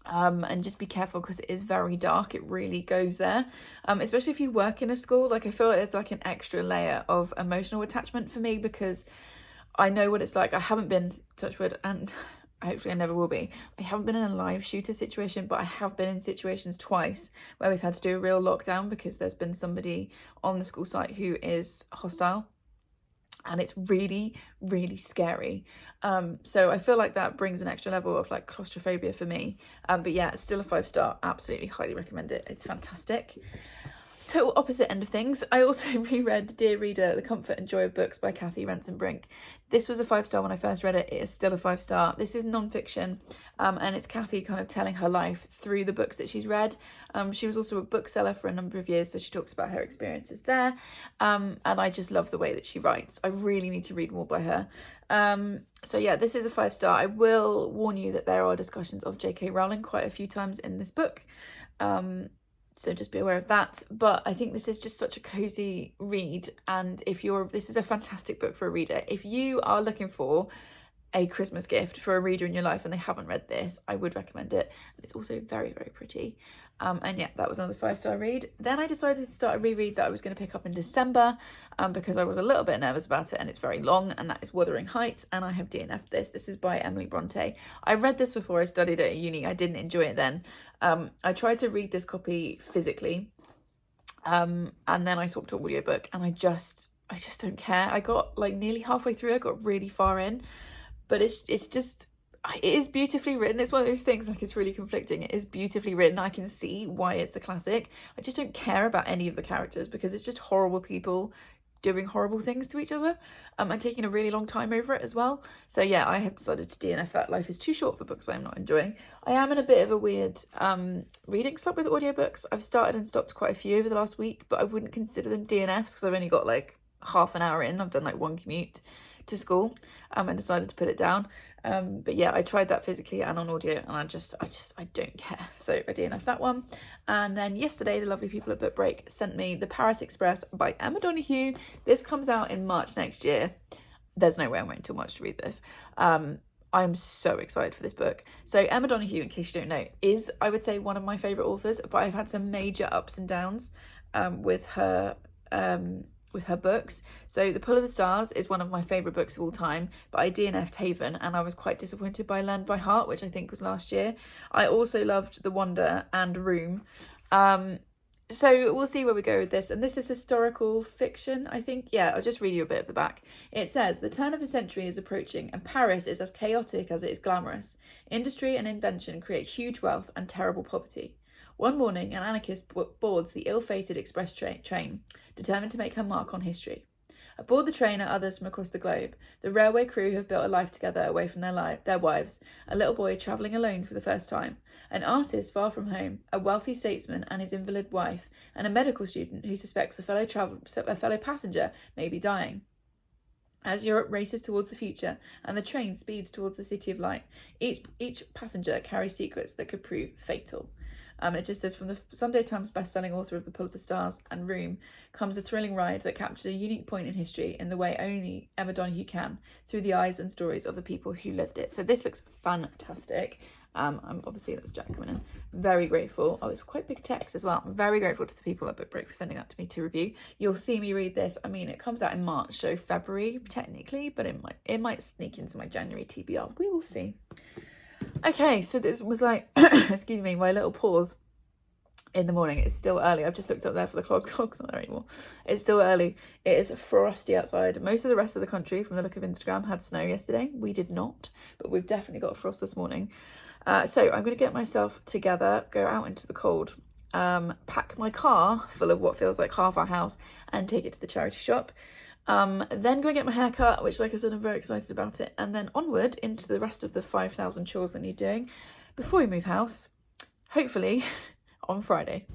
And just be careful because it is very dark. It really goes there, especially if you work in a school. Like, I feel like there's like an extra layer of emotional attachment for me because I know what it's like. I haven't been, touch wood, and hopefully I never will be. I haven't been in a live shooter situation, but I have been in situations twice where we've had to do a real lockdown because there's been somebody on the school site who is hostile. And it's really, really scary. So I feel like that brings an extra level of like claustrophobia for me. But yeah, it's still a 5-star. Absolutely highly recommend it. It's fantastic. Total opposite end of things. I also reread Dear Reader, The Comfort and Joy of Books by Kathy Renson-Brink. This was a 5-star when I first read it. It is still a 5-star. This is non-fiction, and it's Kathy kind of telling her life through the books that she's read. She was also a bookseller for a number of years, so she talks about her experiences there. And I just love the way that she writes. I really need to read more by her. So yeah, this is a 5-star. I will warn you that there are discussions of J.K. Rowling quite a few times in this book. So just be aware of that. But I think this is just such a cozy read. And this is a fantastic book for a reader. If you are looking for a Christmas gift for a reader in your life and they haven't read this, I would recommend it. It's also very, very pretty. And yeah, that was another 5-star read. Then I decided to start a reread that I was going to pick up in December because I was a little bit nervous about it and it's very long, and that is Wuthering Heights, and I have DNF'd this. This is by Emily Bronte. I read this before I studied at uni. I didn't enjoy it then. I tried to read this copy physically and then I swapped to audiobook, and I just don't care. I got like nearly halfway through. I got really far in, but it is beautifully written. It's one of those things, like, it's really conflicting. It is beautifully written. I can see why it's a classic. I just don't care about any of the characters because it's just horrible people doing horrible things to each other and taking a really long time over it as well. So yeah, I have decided to DNF that. Life is too short for books I'm not enjoying. I am in a bit of a weird reading slump with audiobooks. I've started and stopped quite a few over the last week, but I wouldn't consider them DNFs because I've only got like half an hour in. I've done like one commute to school and decided to put it down. But yeah, I tried that physically and on audio, and I don't care. So I DNF'd that one. And then yesterday, the lovely people at Book Break sent me The Paris Express by Emma Donoghue. This comes out in March next year. There's no way I'm waiting till March to read this. I'm so excited for this book. So Emma Donoghue, in case you don't know, is, I would say, one of my favourite authors, but I've had some major ups and downs with her books. So The Pull of the Stars is one of my favourite books of all time, but I DNF'd Haven, and I was quite disappointed by Learned by Heart, which I think was last year. I also loved The Wonder and Room. So we'll see where we go with this. And this is historical fiction, I think. Yeah, I'll just read you a bit of the back. It says, the turn of the century is approaching and Paris is as chaotic as it is glamorous. Industry and invention create huge wealth and terrible poverty. One morning, an anarchist boards the ill-fated express train, determined to make her mark on history. Aboard the train are others from across the globe. The railway crew have built a life together away from their wives, a little boy travelling alone for the first time, an artist far from home, a wealthy statesman and his invalid wife, and a medical student who suspects a fellow passenger may be dying. As Europe races towards the future and the train speeds towards the city of light, each passenger carries secrets that could prove fatal. It just says, from the Sunday Times best-selling author of The Pull of the Stars and Room comes a thrilling ride that captures a unique point in history in the way only Emma Donoghue can, through the eyes and stories of the people who lived it. So this looks fantastic. I'm obviously, that's Jack coming in. Very grateful. Oh, it's quite big text as well. I'm very grateful to the people at Book Break for sending that to me to review. You'll see me read this. I mean, it comes out in March, so February technically, but it might sneak into my January TBR. We will see. Okay, so this was like, excuse me, my little pause in the morning. It's still early. I've just looked up there for the clock. The clock's not there anymore. It's still early. It is frosty outside. Most of the rest of the country, from the look of Instagram, had snow yesterday. We did not, but we've definitely got frost this morning. So I'm going to get myself together, go out into the cold, pack my car full of what feels like half our house and take it to the charity shop. Then go and get my hair cut, which, like I said, I'm very excited about it. And then onward into the rest of the 5,000 chores that need doing before we move house, hopefully on Friday.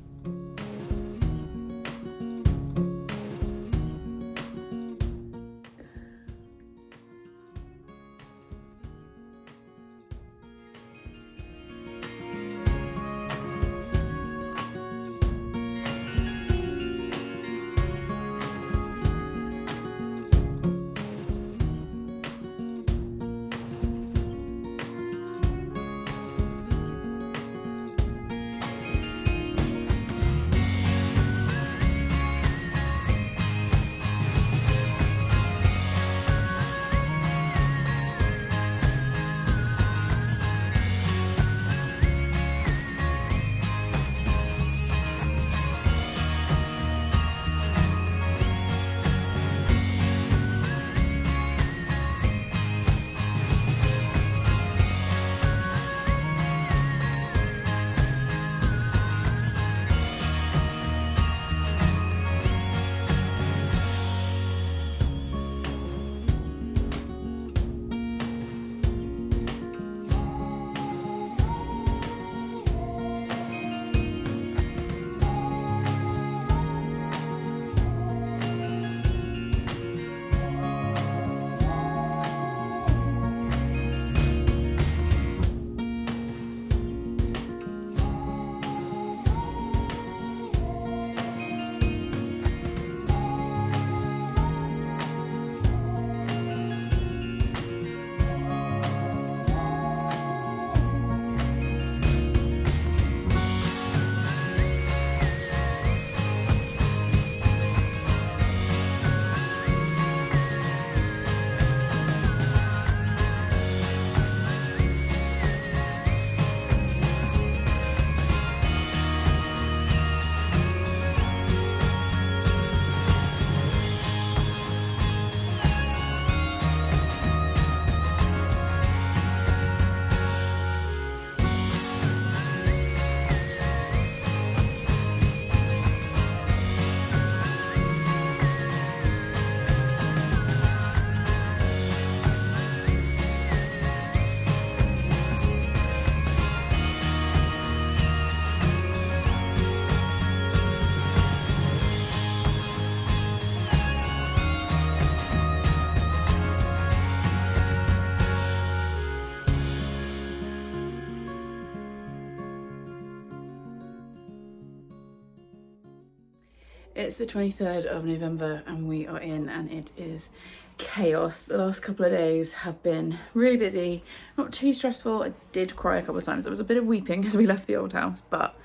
It's the 23rd of November and we are in, and it is chaos. The last couple of days have been really busy, not too stressful. I did cry a couple of times. There was a bit of weeping as we left the old house, but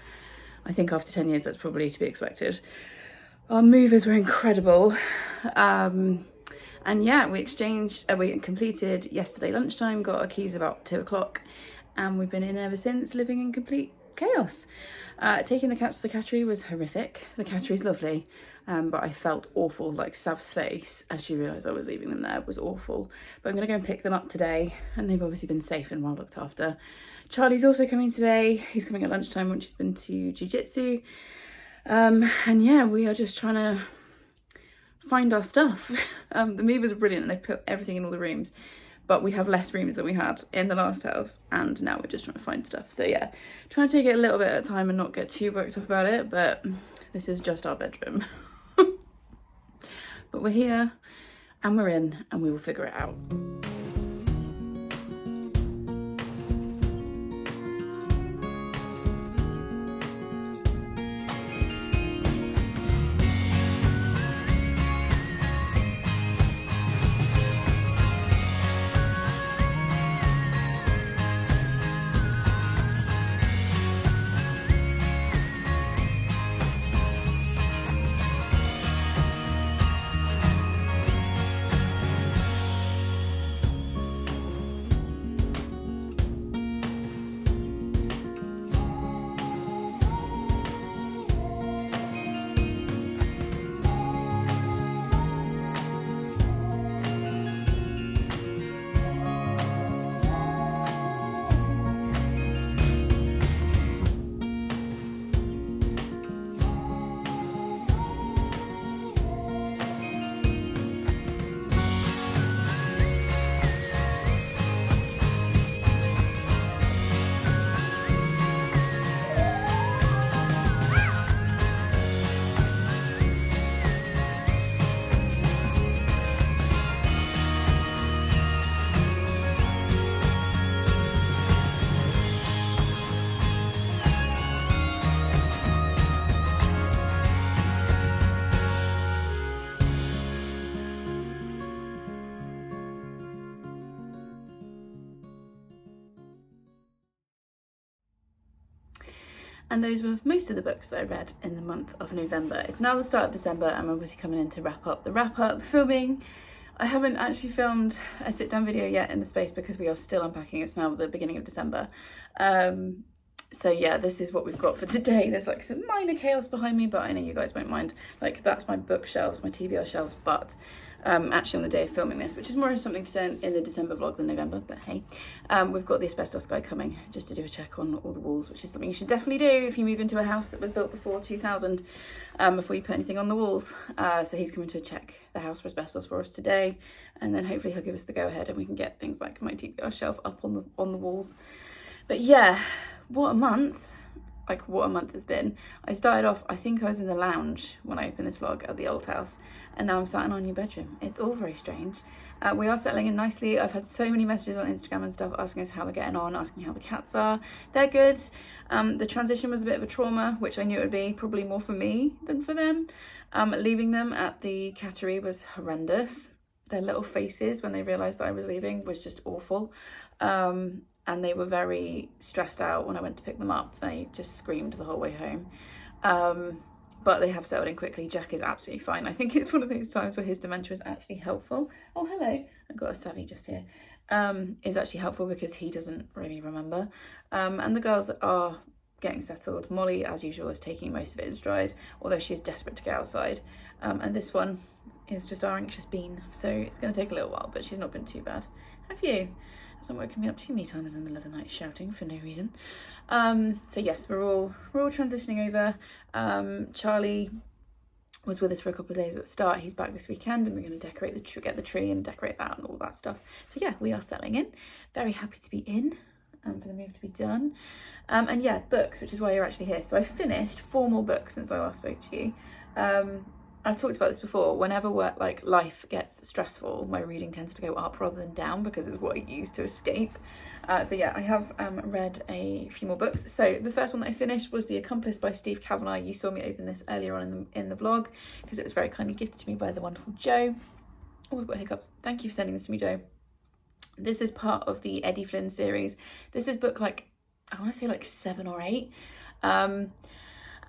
I think after 10 years that's probably to be expected. Our movers were incredible. And yeah, we completed yesterday lunchtime, got our keys about 2 o'clock, and we've been in ever since, living in complete chaos. Taking the cats to the cattery was horrific. The cattery's lovely, but I felt awful. Like Sav's face as she realised I was leaving them there was awful. But I'm going to go and pick them up today, and they've obviously been safe and well looked after. Charlie's also coming today. He's coming at lunchtime once she's been to jiu-jitsu. And yeah, we are just trying to find our stuff. The movers are brilliant and they put everything in all the rooms, but we have less rooms than we had in the last house, and now we're just trying to find stuff. So yeah, trying to take it a little bit at a time and not get too worked up about it, but this is just our bedroom. But we're here and we're in, and we will figure it out. And those were most of the books that I read in the month of November. It's now the start of December. I'm obviously coming in to wrap up the filming. I haven't actually filmed a sit-down video yet in the space because we are still unpacking. It's now the beginning of December. So yeah, this is what we've got for today. There's like some minor chaos behind me, but I know you guys won't mind. Like, that's my bookshelves, my TBR shelves, but actually on the day of filming this, which is more something to say in the December vlog than November, but hey, we've got the asbestos guy coming just to do a check on all the walls, which is something you should definitely do if you move into a house that was built before 2000, before you put anything on the walls. So he's coming to check the house for asbestos for us today, and then hopefully he'll give us the go ahead and we can get things like my TBR shelf up on the walls. But yeah, what a month. Like, what a month has been. I started off, I think I was in the lounge when I opened this vlog at the old house, and now I'm sat in our new bedroom. It's all very strange. We are settling in nicely. I've had so many messages on Instagram and stuff asking us how we're getting on, asking how the cats are. They're good. The transition was a bit of a trauma, which I knew it would be, probably more for me than for them. Leaving them at the cattery was horrendous. Their little faces when they realised that I was leaving was just awful. And they were very stressed out when I went to pick them up. They just screamed the whole way home. But they have settled in quickly. Jack is absolutely fine. I think it's one of those times where his dementia is actually helpful. Oh, hello. I've got a Savvy just here. Is actually helpful because he doesn't really remember. And the girls are getting settled. Molly, as usual, is taking most of it in stride, although she is desperate to get outside. And this one is just our anxious bean. So it's going to take a little while, but she's not been too bad. Have you? Hasn't woken me up too many times in the middle of the night shouting for no reason. So yes, we're all transitioning over. Charlie was with us for a couple of days at the start. He's back this weekend, and we're going to decorate get the tree and decorate that and all that stuff. So yeah, we are settling in. Very happy to be in, for the move to be done. And yeah, books, which is why you're actually here. So I finished 4 more books since I last spoke to you. I've talked about this before. Whenever life gets stressful, my reading tends to go up rather than down because it's what I use to escape. So yeah, I have read a few more books. So the first one that I finished was The Accomplice by Steve Kavanagh. You saw me open this earlier on in the vlog because it was very kindly gifted to me by the wonderful Joe. Oh, we've got hiccups. Thank you for sending this to me, Joe. This is part of the Eddie Flynn series. This is book I want to say 7 or 8.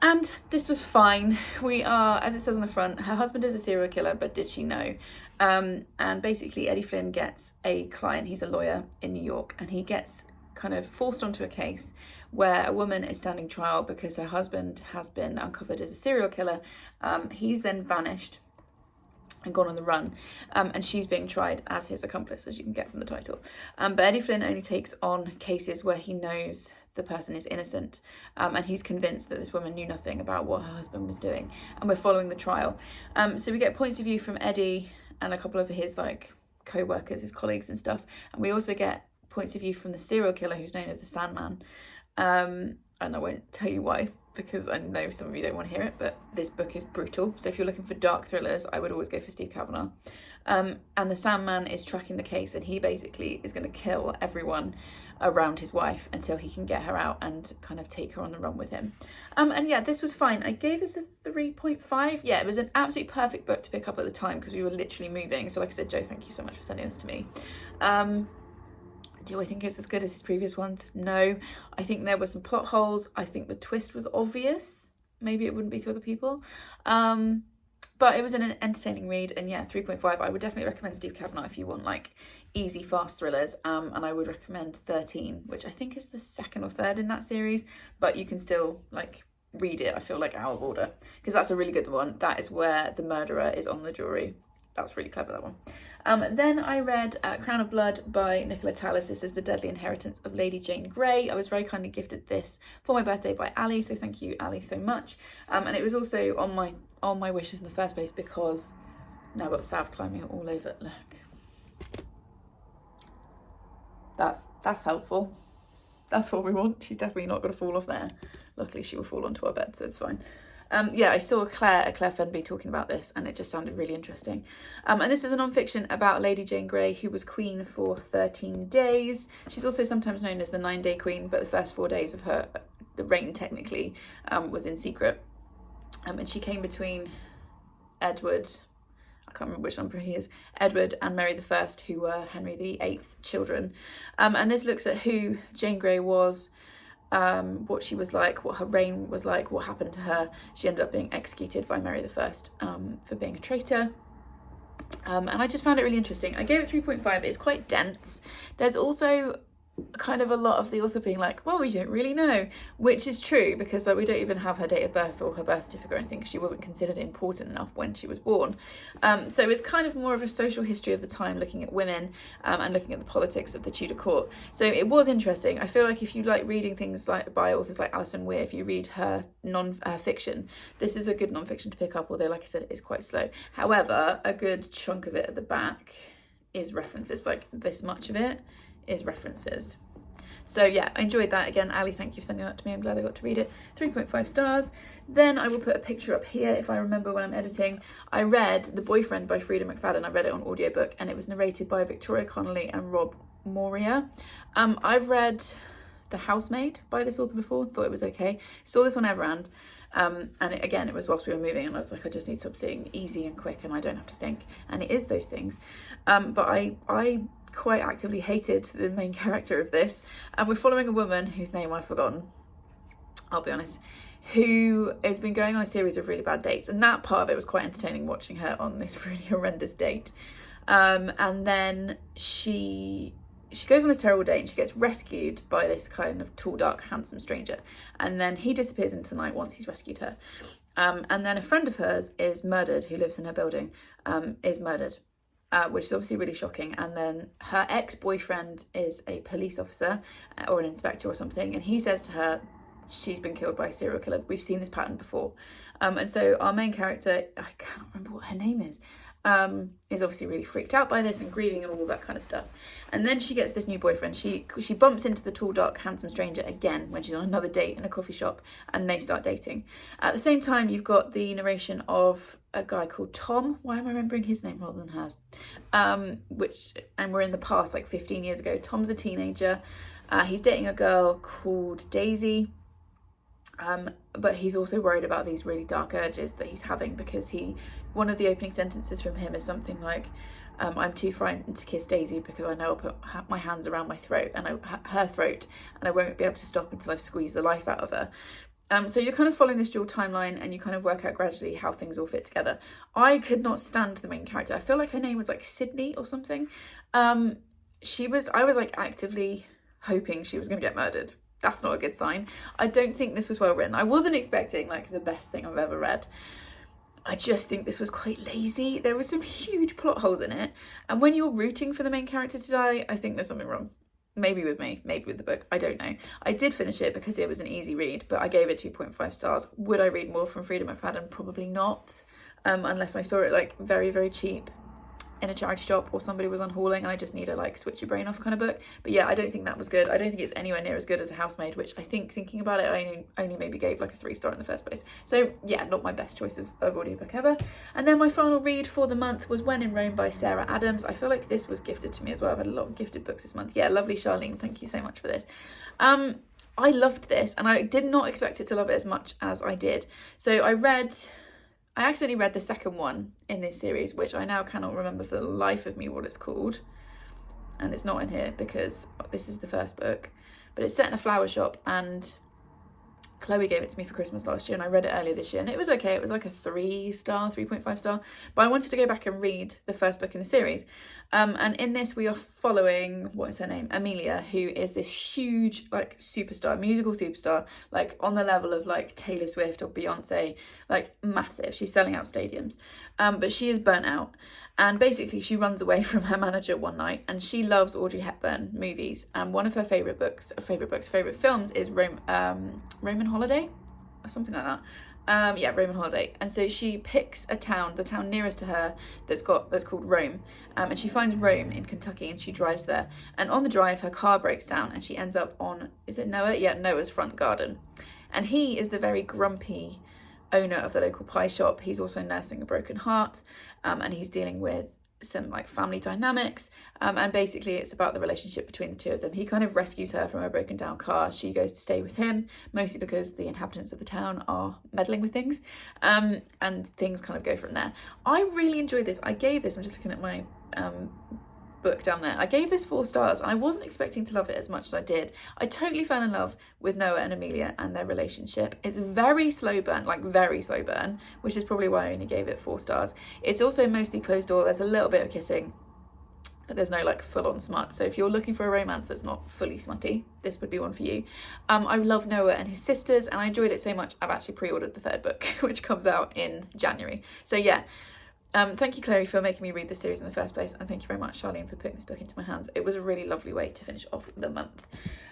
And this was fine. We are, as it says on the front, her husband is a serial killer, but did she know? And basically Eddie Flynn gets a client, he's a lawyer in New York, and he gets kind of forced onto a case where a woman is standing trial because her husband has been uncovered as a serial killer. He's then vanished and gone on the run, and she's being tried as his accomplice, as you can get from the title. But Eddie Flynn only takes on cases where he knows the person is innocent, and he's convinced that this woman knew nothing about what her husband was doing, and we're following the trial. So we get points of view from Eddie and a couple of his co-workers, his colleagues and stuff, and we also get points of view from the serial killer who's known as the Sandman. And I won't tell you why, because I know some of you don't want to hear it, but this book is brutal. So if you're looking for dark thrillers, I would always go for Steve Kavanagh. And the Sandman is tracking the case, and he basically is going to kill everyone around his wife until he can get her out and kind of take her on the run with him. And yeah, this was fine. I gave this a 3.5. Yeah, it was an absolutely perfect book to pick up at the time because we were literally moving. So like I said, Joe, thank you so much for sending this to me. Do I think it's as good as his previous ones? No. I think there were some plot holes. I think the twist was obvious. Maybe it wouldn't be to other people. But it was an entertaining read, and yeah, 3.5. I would definitely recommend Steve Kavanagh if you want easy, fast thrillers. And I would recommend 13, which I think is the 2nd or 3rd in that series, but you can still read it, I feel out of order, because that's a really good one. That is where the murderer is on the jury. That's really clever, that one. Then I read Crown of Blood by Nicola Tallis. This is The Deadly Inheritance of Lady Jane Grey. I was very kindly gifted this for my birthday by Ali, so thank you, Ali, so much. And it was also on my wishes in the first place because now I've got Sav climbing all over. Look, that's helpful. That's what we want. She's definitely not going to fall off there. Luckily, she will fall onto our bed, so it's fine. Yeah, I saw Claire Fenby talking about this, and it just sounded really interesting. And this is a non-fiction about Lady Jane Grey, who was queen for 13 days. She's also sometimes known as the 9-day queen, but the first 4 days of her reign technically was in secret. And she came between Edward, I can't remember which number he is, Edward and Mary I, who were Henry VIII's children. And this looks at who Jane Grey was what she was like, what her reign was like, what happened to her. She ended up being executed by Mary I for being a traitor. And I just found it really interesting. I gave it 3.5. It's quite dense. There's also kind of a lot of the author being like, well, we don't really know, which is true, because like we don't even have her date of birth or her birth certificate or anything, because she wasn't considered important enough when she was born. So it's kind of more of a social history of the time, looking at women and looking at the politics of the Tudor court. So it was interesting. I feel like if you like reading things like by authors like Alison Weir, if you read her fiction, this is a good non-fiction to pick up, although like I said, it is quite slow. However, a good chunk of it at the back is references, like this much of it is references. So yeah, I enjoyed that. Again, Ali, thank you for sending that to me. I'm glad I got to read it. 3.5 stars. Then I will put a picture up here if I remember when I'm editing. I read The Boyfriend by Frida McFadden. I read it on audiobook, and it was narrated by Victoria Connolly and Rob Moria. I've read The Housemaid by this author before, thought it was okay. Saw this on Everand. And it was whilst we were moving, and I was like, I just need something easy and quick and I don't have to think, and it is those things. But I quite actively hated the main character of this, and we're following a woman whose name I've forgotten, I'll be honest, who has been going on a series of really bad dates, and that part of it was quite entertaining, watching her on this really horrendous date. And then she goes on this terrible date and she gets rescued by this kind of tall, dark, handsome stranger, and then he disappears into the night once he's rescued her. And then a friend of hers is murdered, who lives in her building, is murdered, which is obviously really shocking. And then her ex-boyfriend is a police officer or an inspector or something, and he says to her, she's been killed by a serial killer. We've seen this pattern before. And so our main character, I can't remember what her name is obviously really freaked out by this and grieving and all that kind of stuff. And then she gets this new boyfriend. She bumps into the tall, dark, handsome stranger again when she's on another date in a coffee shop, and they start dating. At the same time, you've got the narration of a guy called Tom. Why am I remembering his name rather than hers? And we're in the past, like 15 years ago. Tom's a teenager. He's dating a girl called Daisy. But he's also worried about these really dark urges that he's having, because one of the opening sentences from him is something like, I'm too frightened to kiss Daisy because I know I'll put my hands around my throat and her throat, and I won't be able to stop until I've squeezed the life out of her. So you're kind of following this dual timeline, and you kind of work out gradually how things all fit together. I could not stand the main character. I feel like her name was like Sydney or something. I was like actively hoping she was going to get murdered. That's not a good sign. I don't think this was well written. I wasn't expecting like the best thing I've ever read. I just think this was quite lazy. There were some huge plot holes in it. And when you're rooting for the main character to die, I think there's something wrong. Maybe with me, maybe with the book. I don't know. I did finish it because it was an easy read, but I gave it 2.5 stars. Would I read more from Frida McFadden? Probably not. Unless I saw it like very, very cheap in a charity shop, or somebody was on hauling and I just need a like switch your brain off kind of book. But yeah, I don't think that was good. I don't think it's anywhere near as good as The Housemaid, which I think, thinking about it, I only maybe gave like a 3-star in the first place. So yeah, not my best choice of audiobook ever. And then my final read for the month was When in Rome by Sarah Adams. I feel like this was gifted to me as well. I've had a lot of gifted books this month. Yeah, lovely Charlene, thank you so much for this. I loved this, and I did not expect it to love it as much as I did. So I accidentally read the second one in this series, which I now cannot remember for the life of me what it's called. And it's not in here because this is the first book. But it's set in a flower shop, and Chloe gave it to me for Christmas last year, and I read it earlier this year, and it was okay. It was like a 3-star, 3.5 star. But I wanted to go back and read the first book in the series. And in this we are following, what is her name? Amelia, who is this huge like superstar, musical superstar, like on the level of like Taylor Swift or Beyonce, like massive. She's selling out stadiums. But she is burnt out. And basically she runs away from her manager one night, and she loves Audrey Hepburn movies. And one of her favourite films is Roman Holiday or something like that. Roman Holiday. And so she picks the town nearest to her that's called Rome. And she finds Rome in Kentucky, and she drives there. And on the drive, her car breaks down, and she ends up on, is it Noah? Yeah, Noah's front garden. And he is the very grumpy owner of the local pie shop. He's also nursing a broken heart, and he's dealing with some like family dynamics, and basically it's about the relationship between the two of them. He kind of rescues her from a broken down car. She goes to stay with him, mostly because the inhabitants of the town are meddling with things, and things kind of go from there. I really enjoyed this. I gave this, I'm just looking at my book down there. I gave this 4 stars and I wasn't expecting to love it as much as I did. I totally fell in love with Noah and Amelia and their relationship. It's very slow burn, like very slow burn, which is probably why I only gave it 4 stars. It's also mostly closed door. There's a little bit of kissing, but there's no like full-on smut. So if you're looking for a romance that's not fully smutty, this would be one for you. I love Noah and his sisters and I enjoyed it so much I've actually pre-ordered the 3rd book, which comes out in January. So yeah, thank you, Chloe, for making me read this series in the first place, and thank you very much, Charlene, for putting this book into my hands. It was a really lovely way to finish off the month.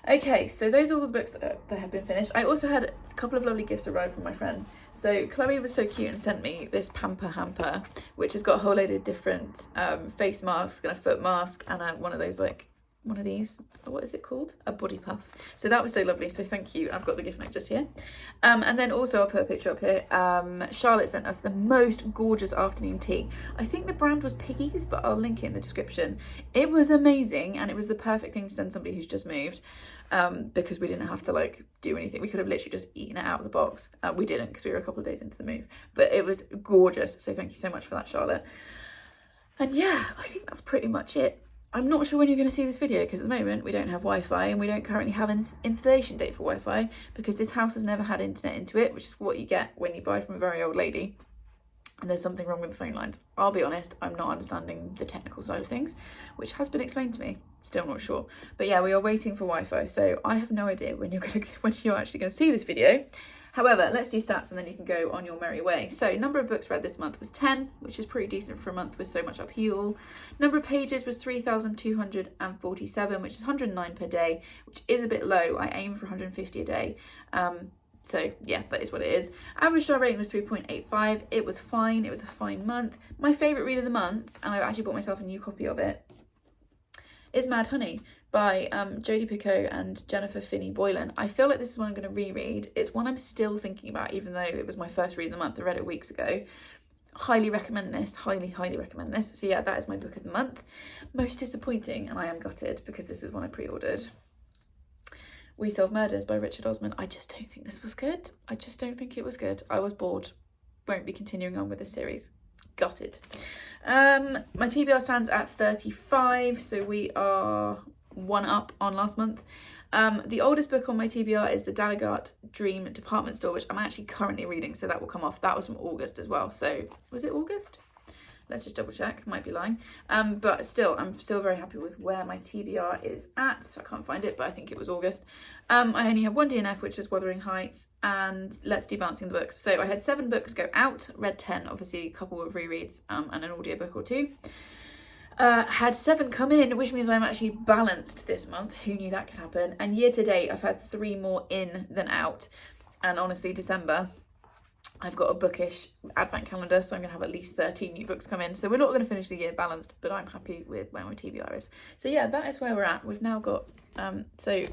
Okay, so those are all the books that have been finished. I also had a couple of lovely gifts arrive from my friends. So Chloe was so cute and sent me this pamper hamper, which has got a whole load of different face masks and a foot mask and one of those, like, one of these, what is it called? A body puff. So that was so lovely, so thank you. I've got the gift note just here. And then also I'll put a picture up here. Charlotte sent us the most gorgeous afternoon tea. I think the brand was Piggies, but I'll link it in the description. It was amazing and it was the perfect thing to send somebody who's just moved, because we didn't have to like do anything. We could have literally just eaten it out of the box. We didn't because we were a couple of days into the move, but it was gorgeous. So thank you so much for that, Charlotte. And yeah, I think that's pretty much it. I'm not sure when you're going to see this video because at the moment we don't have Wi-Fi and we don't currently have an installation date for Wi-Fi because this house has never had internet into it, which is what you get when you buy from a very old lady and there's something wrong with the phone lines. I'll be honest, I'm not understanding the technical side of things, which has been explained to me. Still not sure. But yeah, we are waiting for Wi-Fi, so I have no idea when you're actually going to see this video. However, let's do stats and then you can go on your merry way. So number of books read this month was 10, which is pretty decent for a month with so much upheaval. Number of pages was 3,247, which is 109 per day, which is a bit low. I aim for 150 a day. So yeah, that is what it is. Average star rating was 3.85. It was fine. It was a fine month. My favourite read of the month, and I actually bought myself a new copy of it, is Mad Honey by Jodie Picoult and Jennifer Finney Boylan. I feel like this is one I'm going to reread. It's one I'm still thinking about, even though it was my first read of the month. I read it weeks ago. Highly recommend this. Highly, highly recommend this. So yeah, that is my book of the month. Most disappointing, and I am gutted because this is one I pre-ordered. We Solve Murders by Richard Osman. I just don't think this was good. I just don't think it was good. I was bored. Won't be continuing on with this series. Gutted. My TBR stands at 35, so we are 1 up on last month. The oldest book on my TBR is the Dalloway Dream Department Store, which I'm actually currently reading, so that will come off. That was from August as well. So was it August? Let's just double check. Might be lying. But still, I'm still very happy with where my TBR is at. I can't find it, but I think it was August. I only have 1 DNF, which is Wuthering Heights, and Let's Do Balancing the Books. So I had 7 books go out, read 10, obviously a couple of rereads, and an audiobook or 2. Had 7 come in, which means I'm actually balanced this month. Who knew that could happen? And year to date, I've had 3 more in than out. And honestly, December, I've got a bookish advent calendar, so I'm going to have at least 13 new books come in. So we're not going to finish the year balanced, but I'm happy with where my TBR is. So yeah, that is where we're at. We've now got, so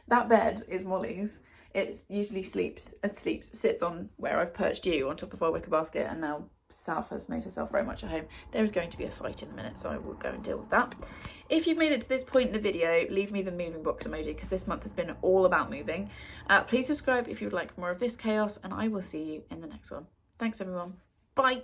that bed is Molly's. It usually sits on where I've perched you on top of our wicker basket, and now South has made herself very much at home. There is going to be a fight in a minute, so I will go and deal with that. If you've made it to this point in the video, leave me the moving box emoji because this month has been all about moving. Please subscribe if you would like more of this chaos, and I will see you in the next one. Thanks everyone. Bye.